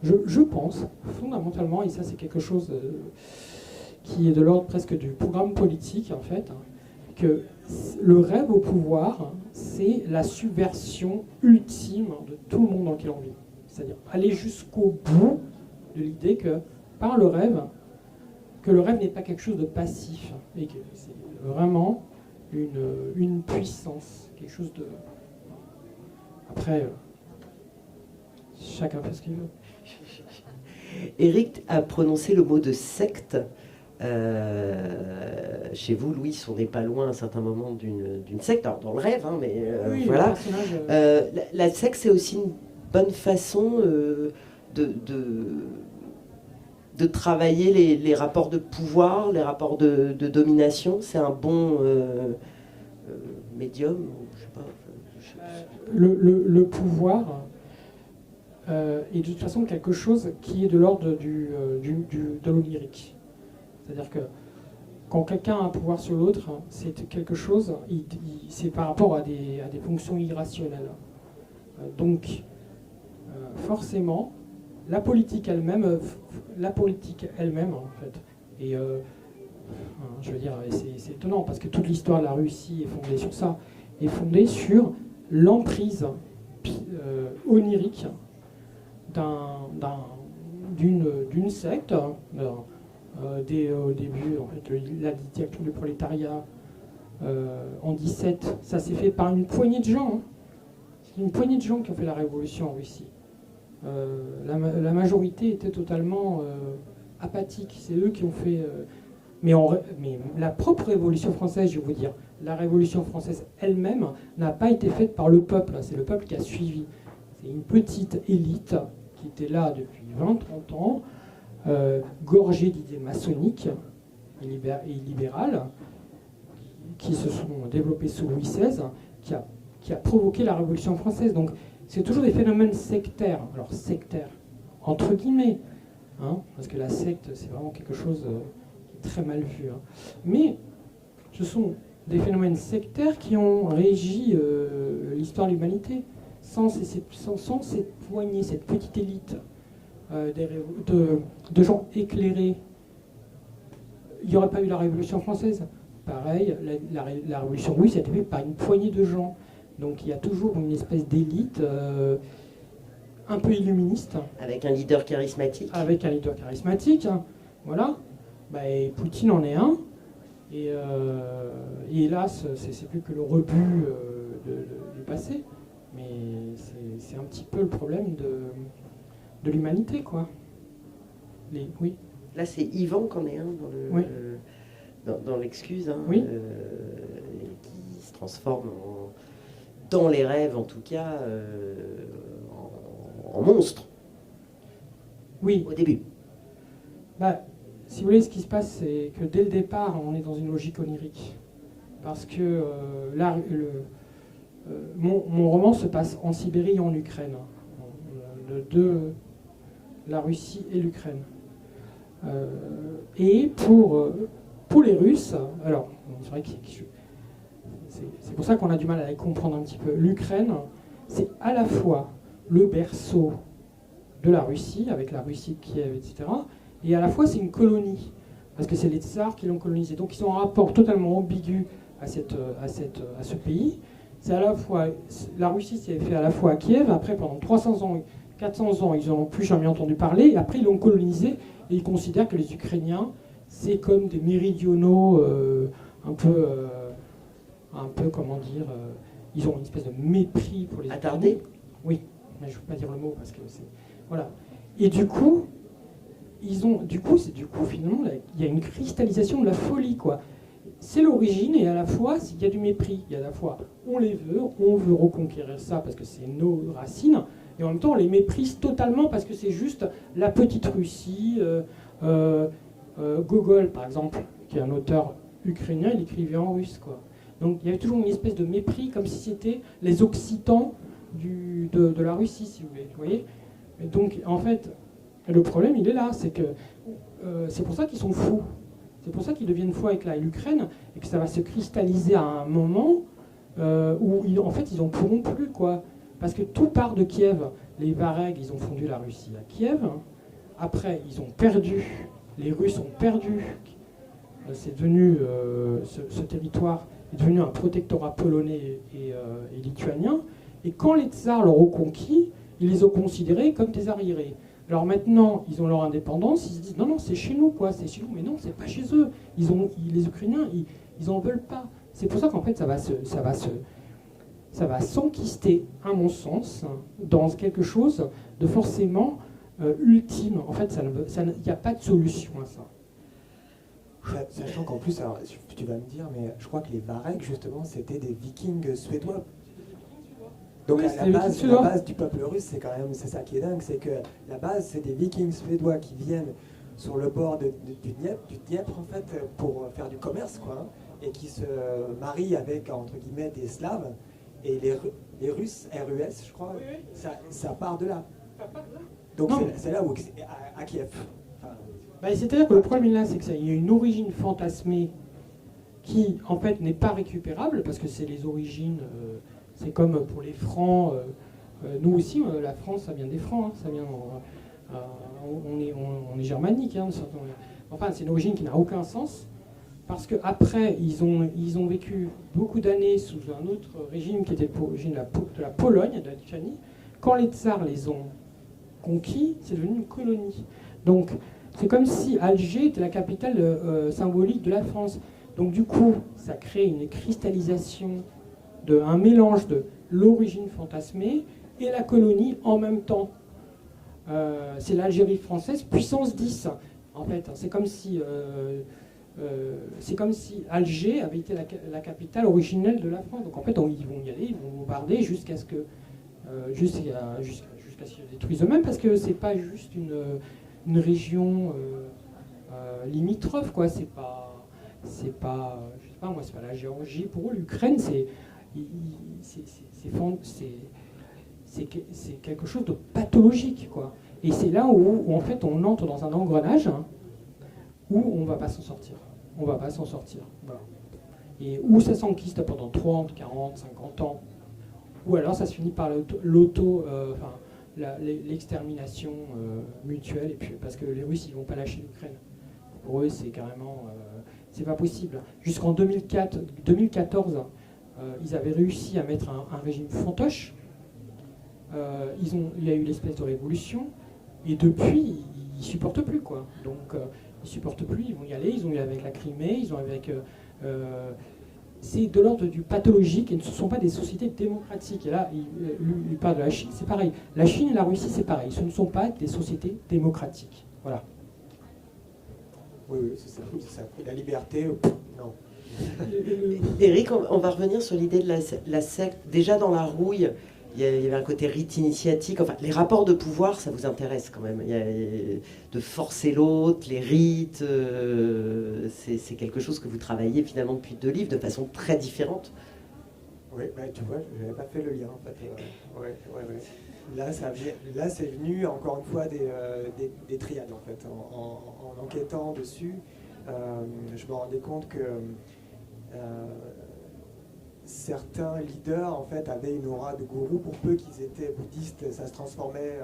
Je pense, fondamentalement, et ça c'est quelque chose qui est de l'ordre presque du programme politique, en fait, que le rêve au pouvoir, c'est la subversion ultime de tout le monde dans lequel on vit. C'est-à-dire aller jusqu'au bout de l'idée que, par le rêve, que le rêve n'est pas quelque chose de passif, et que c'est vraiment une puissance, quelque chose de... Après, chacun fait ce qu'il veut. Éric a prononcé le mot de secte. Chez vous, Louis, on n'est pas loin à un certain moment d'une secte, alors dans le rêve, hein, mais oui, voilà. La secte, c'est aussi une bonne façon de travailler les rapports de pouvoir, les rapports de domination. C'est un bon médium, je sais pas. Le pouvoir, et de toute façon quelque chose qui est de l'ordre de l'onirique. C'est-à-dire que quand quelqu'un a un pouvoir sur l'autre, c'est quelque chose, c'est par rapport à des fonctions irrationnelles. Donc, forcément, la politique elle-même, en fait, et je veux dire, c'est étonnant parce que toute l'histoire de la Russie est fondée sur ça, est fondée sur l'emprise onirique d'une secte, au début, en fait, la dictature du prolétariat en 17, ça s'est fait par une poignée de gens. Hein. C'est une poignée de gens qui ont fait la révolution en Russie. La majorité était totalement apathique. C'est eux qui ont fait. Mais la propre Révolution française, je vais vous dire, la Révolution française elle-même n'a pas été faite par le peuple. C'est le peuple qui a suivi. C'est une petite élite qui était là depuis 20-30 ans, gorgée d'idées maçonniques et libérales, qui se sont développées sous Louis XVI, qui a provoqué la Révolution française. Donc c'est toujours des phénomènes sectaires. Alors sectaires, entre guillemets, hein, parce que la secte, c'est vraiment quelque chose qui est très mal vu. Hein. Mais ce sont des phénomènes sectaires qui ont régi l'histoire de l'humanité. Sans cette poignée, cette petite élite de gens éclairés, il n'y aurait pas eu la Révolution française. Pareil, la Révolution russe a été faite par une poignée de gens. Donc il y a toujours une espèce d'élite un peu illuministe. Avec un leader charismatique. Avec un leader charismatique, hein, voilà. Et Poutine en est un. Et hélas, c'est plus que le rebut du passé. Mais c'est un petit peu le problème de l'humanité, quoi. Oui. Là, c'est Yvan qu'en est un Oui. dans l'excuse, hein, oui. Qui se transforme dans les rêves, en tout cas, en monstre. Oui. Au début. Si vous voulez, ce qui se passe, c'est que dès le départ, on est dans une logique onirique. Parce que mon roman se passe en Sibérie et en Ukraine. La Russie et l'Ukraine. Et pour les Russes, alors, c'est vrai que c'est pour ça qu'on a du mal à les comprendre un petit peu. L'Ukraine, c'est à la fois le berceau de la Russie, avec la Russie de Kiev, etc., et à la fois c'est une colonie, parce que c'est les tsars qui l'ont colonisé. Donc ils ont un rapport totalement ambigu à ce pays. C'est à la fois, la Russie s'est fait à la fois à Kiev, après pendant 300 ans, 400 ans, ils n'en ont plus jamais entendu parler, et après ils l'ont colonisé, et ils considèrent que les Ukrainiens, c'est comme des méridionaux un peu, comment dire, ils ont une espèce de mépris pour les attardés. Oui, mais je ne veux pas dire le mot, parce que c'est... Voilà. Et du coup, finalement, il y a une cristallisation de la folie, quoi. C'est l'origine, et à la fois, il y a du mépris. Il y a à la fois, on veut reconquérir ça, parce que c'est nos racines, et en même temps, on les méprise totalement, parce que c'est juste la petite Russie. Gogol, par exemple, qui est un auteur ukrainien, il écrivait en russe, quoi. Donc il y avait toujours une espèce de mépris, comme si c'était les Occitans de la Russie, si vous voyez. Et donc, en fait, le problème, il est là, c'est que c'est pour ça qu'ils sont fous. C'est pour ça qu'ils deviennent fous avec l'Ukraine, et que ça va se cristalliser à un moment où, en fait, ils n'en pourront plus, quoi. Parce que tout part de Kiev. Les Varegs, ils ont fondu la Russie à Kiev. Après, ils ont perdu. Les Russes ont perdu. C'est devenu, ce territoire est devenu un protectorat polonais et lituanien. Et quand les tsars l'ont reconquis, ils les ont considérés comme des arriérés. Alors maintenant, ils ont leur indépendance, ils se disent non, c'est chez nous, quoi, c'est chez nous. Mais non, c'est pas chez eux. Les Ukrainiens, ils en veulent pas. C'est pour ça qu'en fait, ça va s'enquister, à mon sens, dans quelque chose de forcément ultime. En fait, il n'y a pas de solution à ça. Sachant qu'en plus, alors, tu vas me dire, mais je crois que les Varegs, justement, c'était des Vikings suédois. Donc oui, la base du peuple russe, c'est ça qui est dingue, c'est que la base, c'est des Vikings suédois qui viennent sur le bord du Dniepr, en fait, pour faire du commerce, quoi, et qui se marient avec, entre guillemets, des Slaves. Et les Russes, RUS, je crois, ça part de là. Donc Non. c'est là où, à Kiev. Enfin, C'est-à-dire que le problème là, c'est qu'il y a une origine fantasmée qui, en fait, n'est pas récupérable, parce que c'est les origines, c'est comme pour les Francs. Nous aussi, la France, ça vient des Francs, hein, ça vient, on est germanique. Hein, enfin, c'est une origine qui n'a aucun sens, parce qu'après, ils ont vécu beaucoup d'années sous un autre régime qui était l'origine de la Pologne, de la Lituanie. Quand les tsars les ont conquis, c'est devenu une colonie. Donc, c'est comme si Alger était la capitale symbolique de la France. Donc du coup, ça crée une cristallisation, un mélange de l'origine fantasmée et la colonie en même temps. C'est l'Algérie française puissance 10, en fait. C'est comme si Alger avait été la capitale originelle de la France. Donc en fait, ils vont y aller, ils vont bombarder jusqu'à ce qu'ils se détruisent eux-mêmes, parce que c'est pas juste une région limitrophe, quoi. C'est pas, je sais pas moi, c'est pas la Géorgie. Pour eux, l'Ukraine, c'est quelque chose de pathologique, quoi. Et c'est là où en fait on entre dans un engrenage, hein, où on va pas s'en sortir. On va pas s'en sortir. Voilà. Et où ça s'enquiste pendant 30, 40, 50 ans, ou alors ça se finit par l'extermination mutuelle, et puis parce que les Russes ils vont pas lâcher l'Ukraine. Pour eux c'est carrément c'est pas possible. Jusqu'en 2014, ils avaient réussi à mettre un régime fantoche. Il y a eu l'espèce de révolution, et depuis ils supportent plus, quoi. Donc ils supportent plus, ils vont y aller. Ils ont eu avec la Crimée, ils ont avec c'est de l'ordre du pathologique, et ne sont pas des sociétés démocratiques. Et là, il parle de la Chine, c'est pareil. La Chine et la Russie, c'est pareil. Ce ne sont pas des sociétés démocratiques. Voilà. oui, c'est ça. Et la liberté, non. Eric, on va revenir sur l'idée de la secte. Déjà dans la rouille, il y avait un côté rite initiatique. Enfin, les rapports de pouvoir, ça vous intéresse quand même. Il y a de forcer l'autre, les rites. C'est quelque chose que vous travaillez finalement depuis 2 livres de façon très différente. Oui, tu vois, je n'avais pas fait le lien en fait. Ouais. Là, c'est venu encore une fois des triades en fait. En enquêtant dessus, je me rendais compte que certains leaders en fait avaient une aura de gourou. Pour peu qu'ils étaient bouddhistes, ça se transformait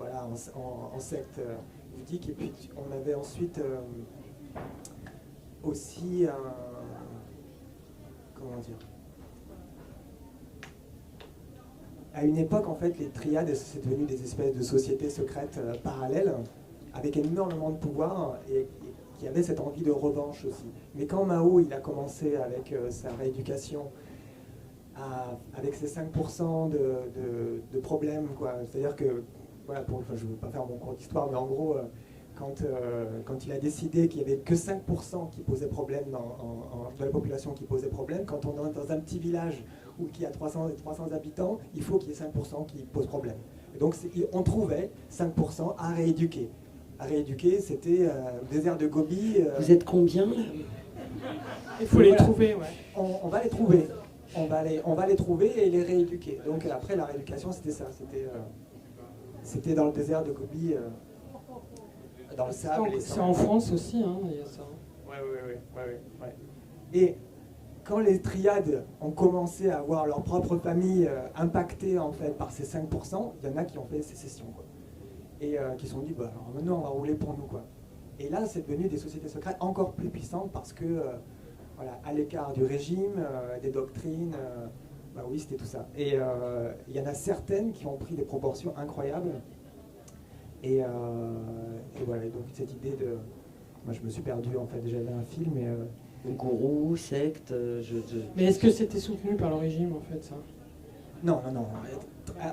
en secte bouddhique. Et puis on avait ensuite aussi comment dire, à une époque en fait les triades c'est devenu des espèces de sociétés secrètes parallèles avec énormément de pouvoir et qui avaient cette envie de revanche aussi. Mais quand Mao il a commencé avec sa rééducation, avec ses 5% de problèmes, quoi. C'est-à-dire que, voilà, je ne veux pas faire mon cours d'histoire, mais en gros, quand il a décidé qu'il n'y avait que 5% qui posaient problème de la population qui posait problème, quand on est dans un petit village où il y a 300 habitants, il faut qu'il y ait 5% qui posent problème. Et donc on trouvait 5% à rééduquer. À rééduquer, c'était le désert de Gobi. Vous êtes combien là ? Il faut les trouver, ouais. On va les trouver. On va les trouver et les rééduquer. Donc après la rééducation, c'était ça. C'était dans le désert de Gobi, dans le sable. C'est en France aussi, hein, il y a ça. Ouais. Et quand les triades ont commencé à avoir leur propre famille impactée en fait par ces 5%, il y en a qui ont fait sécession, quoi. Et qui se sont dit, alors maintenant on va rouler pour nous, quoi. Et là, c'est devenu des sociétés secrètes encore plus puissantes parce que, voilà, à l'écart du régime, des doctrines, oui, c'était tout ça. Et il y en a certaines qui ont pris des proportions incroyables. Et voilà, et donc cette idée de... Moi, je me suis perdu, en fait, j'avais un film, et... Gourou, secte... Mais est-ce que c'était soutenu par le régime, en fait, ça ? Non.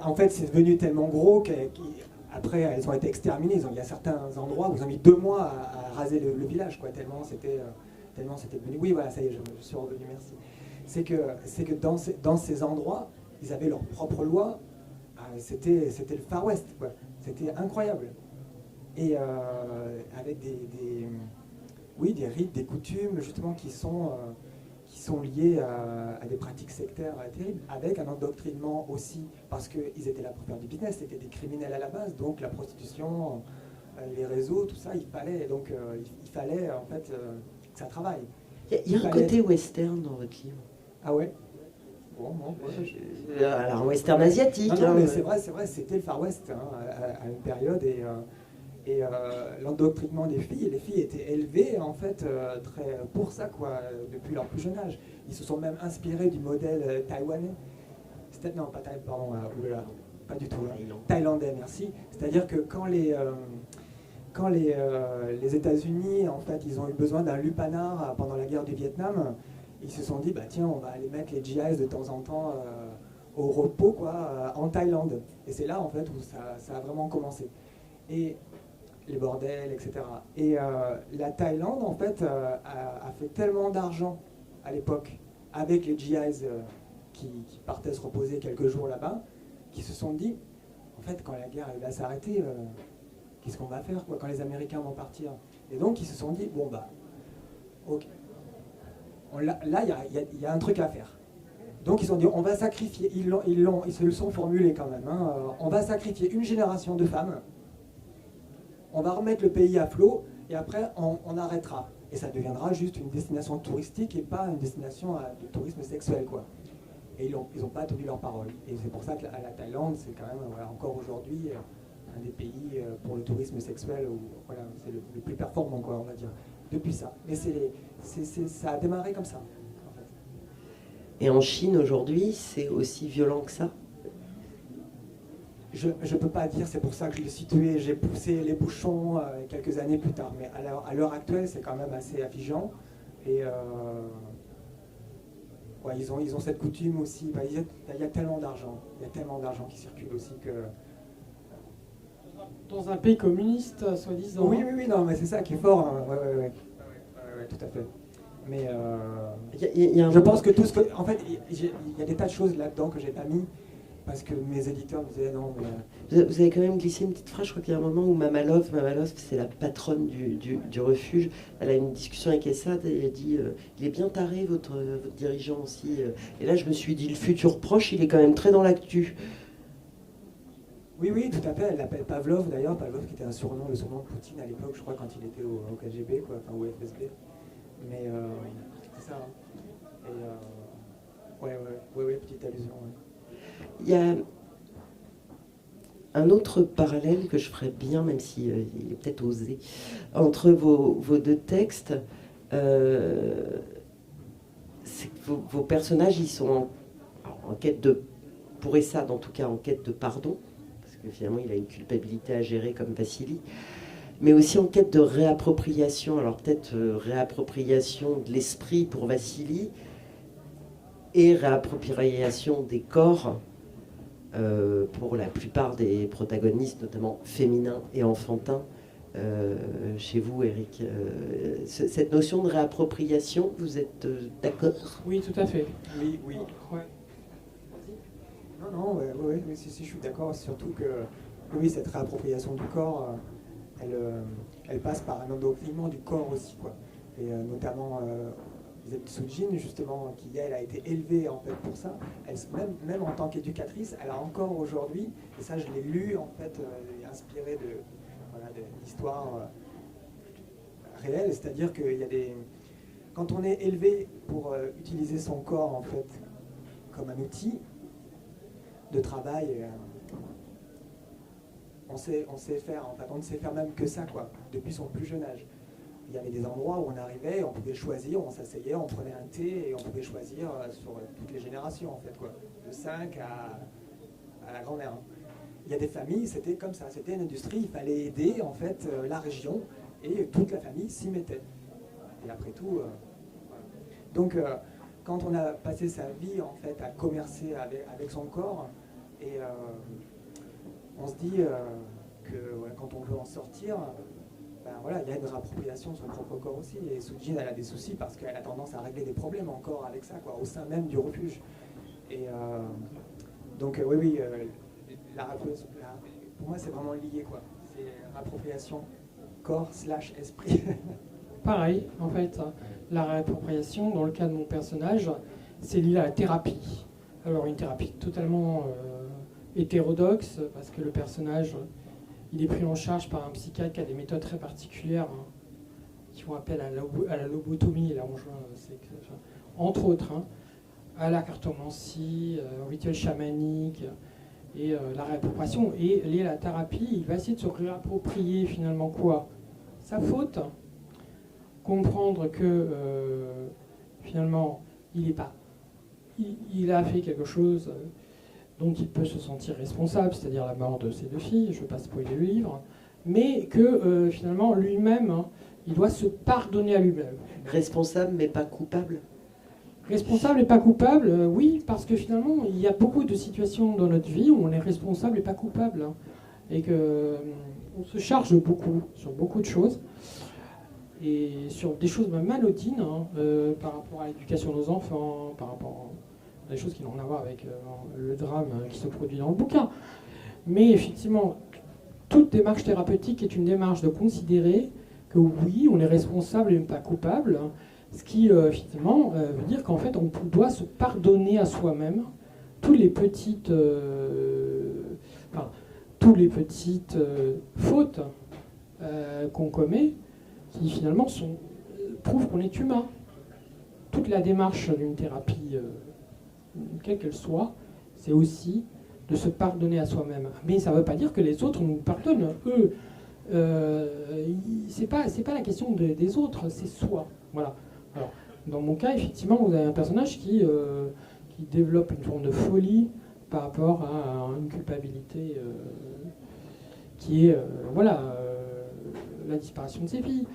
En fait, c'est devenu tellement gros qu'après, elles ont été exterminées. Il y a certains endroits où ils ont mis 2 mois à raser le village, quoi, tellement c'était devenu... Oui, voilà, ça y est, je suis revenu, merci. C'est que dans ces endroits, ils avaient leur propre loi. C'était le Far West, quoi. C'était incroyable. Et avec des rites, des coutumes, justement, qui qui sont liées à des pratiques sectaires terribles, avec un endoctrinement aussi, parce qu'ils étaient là pour faire du business, c'était des criminels à la base, donc la prostitution, les réseaux, tout ça, il fallait en fait que ça travaille. Il y a un côté western dans votre livre. Ah ouais. Bon, alors western asiatique. Non, mais c'est vrai, c'était le Far West hein, à une période et l'endoctrinement des filles. Les filles étaient élevées en fait pour ça quoi, depuis leur plus jeune âge. Ils se sont même inspirés du modèle taïwanais. Non, pas taïwanais, pardon, pas du tout. Thaïlandais, merci. C'est-à-dire que quand les États-Unis en fait, ils ont eu besoin d'un lupanar pendant la guerre du Vietnam. Ils se sont dit, bah tiens, on va aller mettre les GIs de temps en temps au repos, quoi, en Thaïlande. Et c'est là, en fait, où ça a vraiment commencé. Et les bordels, etc. Et la Thaïlande, en fait, a fait tellement d'argent à l'époque avec les GIs qui partaient se reposer quelques jours là-bas, qu'ils se sont dit, en fait, quand la guerre va s'arrêter, qu'est-ce qu'on va faire, quoi, quand les Américains vont partir? Et donc, ils se sont dit, bon, bah, ok. Là, il y a un truc à faire. Donc ils ont dit, on va sacrifier, ils se le sont formulés quand même, hein, on va sacrifier une génération de femmes, on va remettre le pays à flot, et après on arrêtera. Et ça deviendra juste une destination touristique et pas une destination de tourisme sexuel, quoi. Et ils n'ont pas tenu leur parole. Et c'est pour ça que la Thaïlande, c'est quand même, voilà, encore aujourd'hui, un des pays pour le tourisme sexuel, où voilà, c'est le plus performant, quoi, on va dire. Depuis ça. Mais ça a démarré comme ça, en fait. Et en Chine, aujourd'hui, c'est aussi violent que ça? Je ne peux pas dire, c'est pour ça que je l'ai situé, j'ai poussé les bouchons quelques années plus tard. Mais à l'heure actuelle, c'est quand même assez affligeant. Et ouais, ils ont cette coutume aussi. Bah, il y a tellement d'argent. Il y a tellement d'argent qui circule aussi que... Dans un pays communiste, soi-disant. Oui, non, mais c'est ça qui est fort. Hein. Ouais, tout à fait. Mais je pense que tout ce que... En fait, il y a des tas de choses là-dedans que j'ai pas mis, parce que mes éditeurs me disaient non, mais... Vous avez quand même glissé une petite phrase, je crois qu'il y a un moment où Mamalov, c'est la patronne du refuge, elle a une discussion avec Essad et elle dit il est bien taré votre dirigeant aussi. Et là je me suis dit, le futur proche, il est quand même très dans l'actu. Oui, tout à fait. Elle l'appelle Pavlov d'ailleurs. Pavlov qui était le surnom de Poutine à l'époque, je crois, quand il était au KGB, quoi, enfin au FSB. Mais c'est ça. Hein. Et ouais, petite allusion. Ouais. Il y a un autre parallèle que je ferais bien, même si il est peut-être osé, entre vos deux textes. C'est que vos personnages, ils sont en quête de, pour Essad en tout cas, en quête de pardon. Que finalement il a une culpabilité à gérer comme Vassili, mais aussi en quête de réappropriation. Alors peut-être réappropriation de l'esprit pour Vassili et réappropriation des corps pour la plupart des protagonistes, notamment féminins et enfantins. Chez vous, Eric, cette notion de réappropriation, vous êtes d'accord? Oui, tout à fait. Oui. Ouais. Non, si, je suis d'accord, surtout que oui, cette réappropriation du corps, elle passe par un endoctrinement du corps aussi, quoi. Et notamment Sujin, justement, qui elle a été élevée en fait pour ça. Même en tant qu'éducatrice, elle a encore aujourd'hui, et ça je l'ai lu en fait, inspiré de l'histoire réelle, c'est-à-dire qu'il y a quand on est élevé pour utiliser son corps en fait comme un outil de travail, on sait faire, en fait, on ne sait faire même que ça, quoi, depuis son plus jeune âge. Il y avait des endroits où on arrivait, on pouvait choisir, on s'asseyait, on prenait un thé et on pouvait choisir sur toutes les générations, en fait, quoi, de 5 à la grand-mère. Il y a des familles, c'était comme ça, c'était une industrie, il fallait aider, en fait, la région, et toute la famille s'y mettait. Et après tout, voilà. Donc, quand on a passé sa vie en fait à commercer avec son corps, et on se dit que quand on veut en sortir, ben voilà, il y a une réappropriation de son propre corps aussi. Et Sujin, elle a des soucis parce qu'elle a tendance à régler des problèmes encore avec ça, quoi, au sein même du refuge. Et donc oui, pour moi c'est vraiment lié, quoi. C'est réappropriation corps / esprit. Pareil, en fait. la réappropriation, dans le cas de mon personnage, c'est lié à la thérapie. Alors une thérapie totalement hétérodoxe, parce que le personnage, il est pris en charge par un psychiatre qui a des méthodes très particulières, hein, qui font appel à la lobotomie, là on joue, entre autres, hein, à la cartomancie, au rituel chamanique, et la réappropriation. Et lié à la thérapie, il va essayer de se réapproprier finalement quoi? Sa faute, comprendre que finalement il a fait quelque chose dont il peut se sentir responsable, c'est-à-dire la mort de ses 2 filles, je ne vais pas spoiler le livre, mais que finalement lui-même, hein, il doit se pardonner à lui-même. Responsable mais pas coupable? Responsable et pas coupable, oui, parce que finalement, il y a beaucoup de situations dans notre vie où on est responsable et pas coupable, hein, et qu'on se charge beaucoup, sur beaucoup de choses, et sur des choses même anodines, hein, par rapport à l'éducation de nos enfants, par rapport à des choses qui n'ont rien à voir avec le drame qui se produit dans le bouquin. Mais effectivement, toute démarche thérapeutique est une démarche de considérer que oui, on est responsable et même pas coupable, hein, ce qui effectivement veut dire qu'en fait on doit se pardonner à soi-même toutes les petites, fautes qu'on commet, qui finalement prouvent qu'on est humain. Toute la démarche d'une thérapie, quelle qu'elle soit, c'est aussi de se pardonner à soi-même. Mais ça ne veut pas dire que les autres nous pardonnent. Eux, c'est pas la question des autres, c'est soi. Voilà. Alors, dans mon cas, effectivement, vous avez un personnage qui développe une forme de folie par rapport à une culpabilité qui est la disparition de ses filles.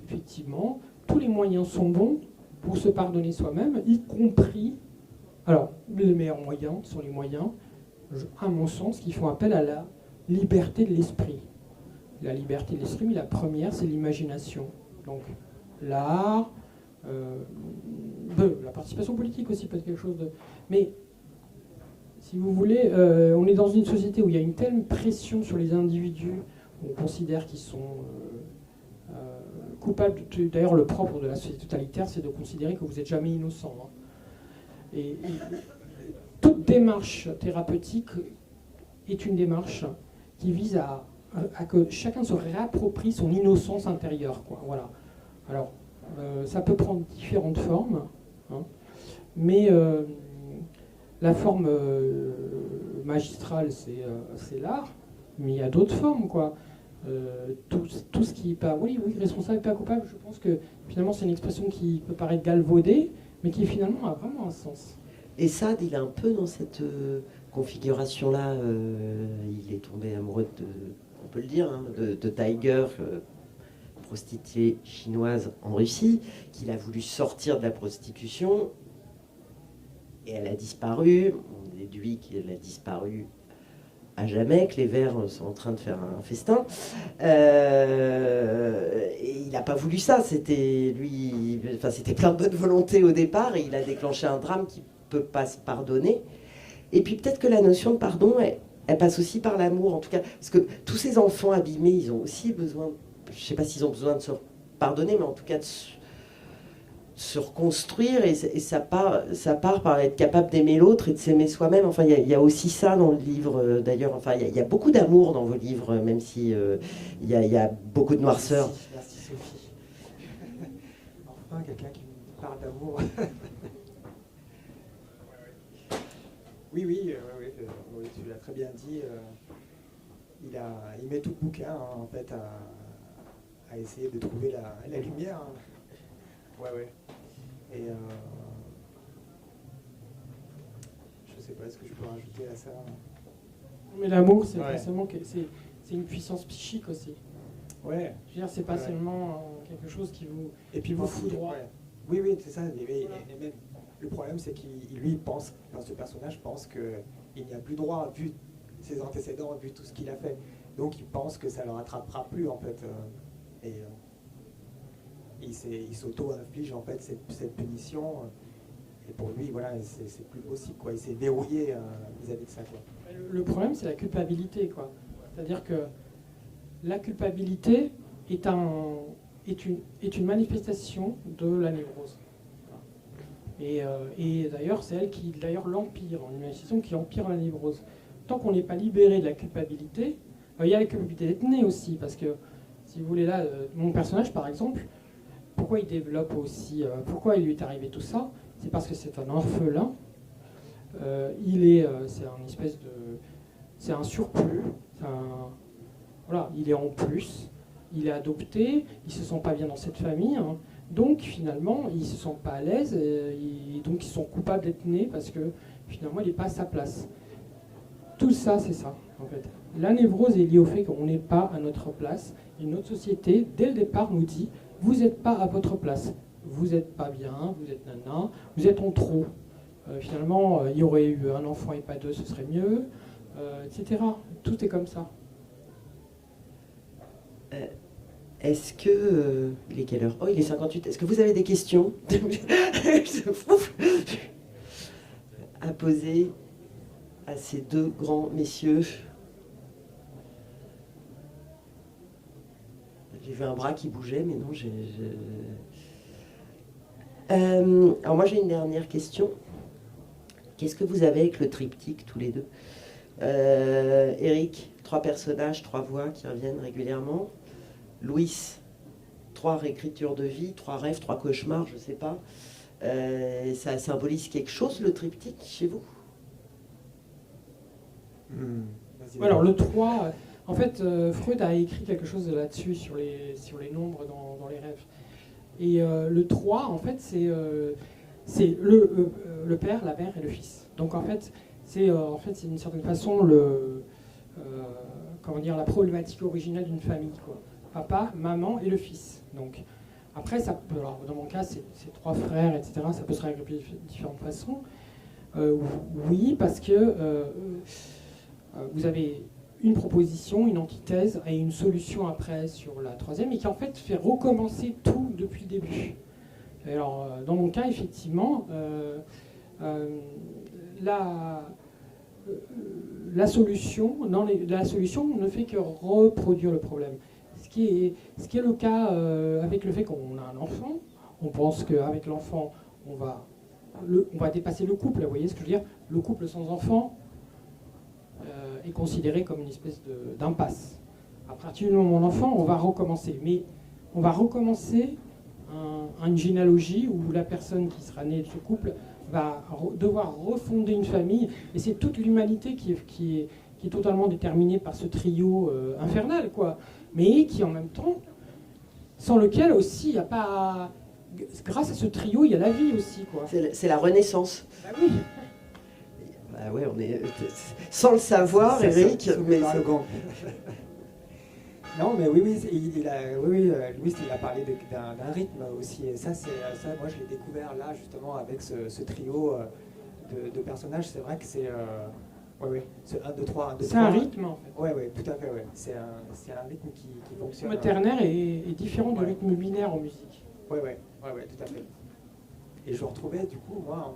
Effectivement, tous les moyens sont bons pour se pardonner soi-même, y compris... Alors, les meilleurs moyens sont les moyens, à mon sens, qui font appel à la liberté de l'esprit. La liberté de l'esprit, mais la première, c'est l'imagination. Donc, l'art, la participation politique aussi peut être quelque chose de... Mais, si vous voulez, on est dans une société où il y a une telle pression sur les individus, on considère qu'ils sont coupables. D'ailleurs, le propre de la société totalitaire, c'est de considérer que vous n'êtes jamais innocent. Hein. Et toute démarche thérapeutique est une démarche qui vise à que chacun se réapproprie son innocence intérieure, quoi. Voilà. Alors, ça peut prendre différentes formes, hein, mais la forme magistrale, c'est l'art, mais il y a d'autres formes, quoi. Tout ce qui n'est pas, oui, responsable et pas coupable, je pense que finalement c'est une expression qui peut paraître galvaudée, mais qui finalement a vraiment un sens. Et Sade, il est un peu dans cette configuration-là. Il est tombé amoureux on peut le dire, hein, de Tiger, prostituée chinoise en Russie, qu'il a voulu sortir de la prostitution, et elle a disparu. On déduit qu'elle a disparu à jamais, que les Verts sont en train de faire un festin. Et il n'a pas voulu ça. C'était plein de bonne volonté au départ, et il a déclenché un drame qui peut pas se pardonner. Et puis peut-être que la notion de pardon, elle passe aussi par l'amour, en tout cas, parce que tous ces enfants abîmés, ils ont aussi besoin, je ne sais pas s'ils ont besoin de se pardonner, mais en tout cas de se reconstruire, et ça part par être capable d'aimer l'autre et de s'aimer soi-même. Enfin, il y a aussi ça dans le livre, d'ailleurs. Enfin, il y a beaucoup d'amour dans vos livres, même si il y a beaucoup de noirceur. Merci Sophie. Enfin, quelqu'un qui me parle d'amour. Oui, tu l'as très bien dit. Il met tout le bouquin, hein, en fait, à essayer de trouver la lumière. Hein. Ouais. Et je sais pas, est-ce que je peux rajouter à ça? Mais l'amour, c'est forcément c'est une puissance psychique aussi. Ouais. Je veux dire, c'est pas seulement quelque chose qui vous, et puis vous fout droit. Ouais. Oui, c'est ça. Et même, le problème, c'est qu'il pense, ce personnage pense qu'il n'y a plus droit, vu ses antécédents, vu tout ce qu'il a fait. Donc il pense que ça ne le rattrapera plus, en fait. Il s'auto-inflige, en fait, cette punition. Et pour lui, voilà, c'est plus possible, quoi. Il s'est verrouillé vis-à-vis de ça, quoi. Le problème, c'est la culpabilité, quoi. C'est-à-dire que la culpabilité est est une manifestation de la névrose. Et d'ailleurs, c'est elle qui l'empire, une manifestation qui empire la névrose. Tant qu'on n'est pas libéré de la culpabilité, il y a la culpabilité d'être né aussi, parce que, si vous voulez, là, mon personnage, par exemple, pourquoi il développe aussi, pourquoi il lui est arrivé tout ça, c'est parce que c'est un orphelin, c'est un surplus, voilà, il est en plus, il est adopté, il se sent pas bien dans cette famille, hein, donc finalement il se sent pas à l'aise, et donc ils sont coupables d'être nés parce que finalement il n'est pas à sa place. Tout ça, c'est ça, en fait. La névrose est liée au fait qu'on n'est pas à notre place, et notre société, dès le départ, nous dit « vous n'êtes pas à votre place, vous n'êtes pas bien, vous êtes nana, vous êtes en trop. Finalement, il y aurait eu un enfant et pas deux, ce serait mieux, etc. » Tout est comme ça. Est-ce que... il est quelle heure? Oh, il est 58. Est-ce que vous avez des questions à poser à ces deux grands messieurs? J'ai vu un bras qui bougeait, mais non, alors moi, j'ai une dernière question. Qu'est-ce que vous avez avec le triptyque, tous les deux? Eric, 3 personnages, 3 voix qui reviennent régulièrement. Louis, 3 réécritures de vie, 3 rêves, 3 cauchemars, je ne sais pas. Ça symbolise quelque chose, le triptyque, chez vous? Alors, le 3, en fait, Freud a écrit quelque chose là-dessus, sur les nombres dans les rêves. Et le 3, en fait, c'est le père, la mère et le fils. Donc, en fait, c'est d'une certaine façon la problématique originelle d'une famille, quoi. Papa, maman et le fils. Donc, après, ça peut, alors, dans mon cas, c'est 3 frères, etc. Ça peut se régler de différentes façons. Oui, parce que vous avez une proposition, une antithèse et une solution après sur la 3e, et qui en fait fait recommencer tout depuis le début. Et alors, dans mon cas, effectivement, la solution ne fait que reproduire le problème. Ce qui est le cas avec le fait qu'on a un enfant. On pense qu'avec l'enfant, on va dépasser le couple. Vous voyez ce que je veux dire? Le couple sans enfant est considéré comme une espèce d'impasse. À partir du moment où on a un enfant, on va recommencer. Mais on va recommencer une généalogie où la personne qui sera née de ce couple va devoir refonder une famille. Et c'est toute l'humanité qui est totalement déterminée par ce trio infernal, quoi. Mais qui, en même temps, sans lequel aussi, il n'y a pas... Grâce à ce trio, il y a la vie aussi, quoi. C'est la Renaissance. Bah oui. Bah ouais, on est... Sans le savoir, Eric, mais... Non, mais oui, Louis, il a parlé d'un rythme aussi. Et ça, moi, je l'ai découvert là, justement, avec ce trio de personnages. C'est vrai que c'est... c'est 1, 2, 3, 1, 2, 3. C'est un rythme, en fait. Oui, tout à fait, ouais. C'est un rythme qui fonctionne. Le rythme ternaire est différent du rythme binaire en musique. Oui, tout à fait. Et je retrouvais, du coup, moi,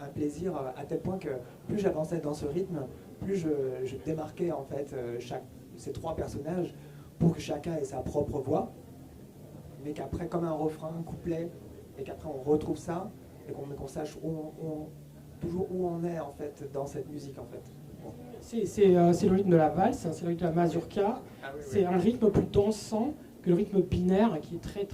un plaisir à tel point que plus j'avançais dans ce rythme, plus je démarquais, en fait, ces 3 personnages pour que chacun ait sa propre voix, mais qu'après, comme un refrain, un couplet, et qu'après on retrouve ça, et qu'on sache toujours où on est, en fait, dans cette musique, en fait. C'est le rythme de la valse, c'est le rythme de la mazurka. C'est un rythme plus dansant que le rythme binaire, qui est très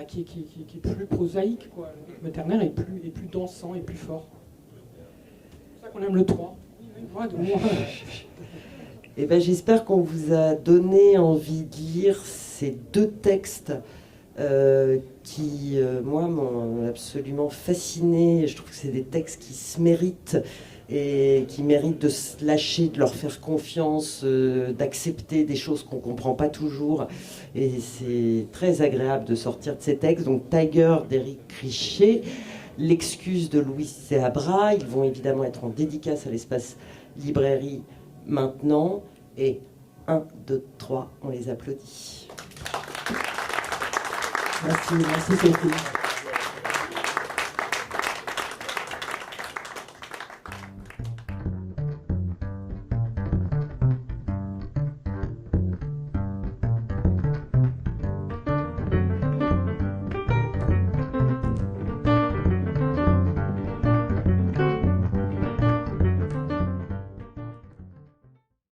qui est plus prosaïque, quoi. Le rythme ternaire est plus dansant et plus fort. C'est pour ça qu'on aime le 3. Eh ben, j'espère qu'on vous a donné envie de lire ces 2 textes qui, moi, m'ont absolument fasciné. Je trouve que c'est des textes qui se méritent et qui méritent de se lâcher, de leur faire confiance, d'accepter des choses qu'on ne comprend pas toujours. Et c'est très agréable de sortir de ces textes. Donc, Tiger d'Éric Richet, L'excuse de Louis Seabra. Ils vont évidemment être en dédicace à l'espace librairie maintenant. Et 1, 2, 3, on les applaudit. Merci Sophie.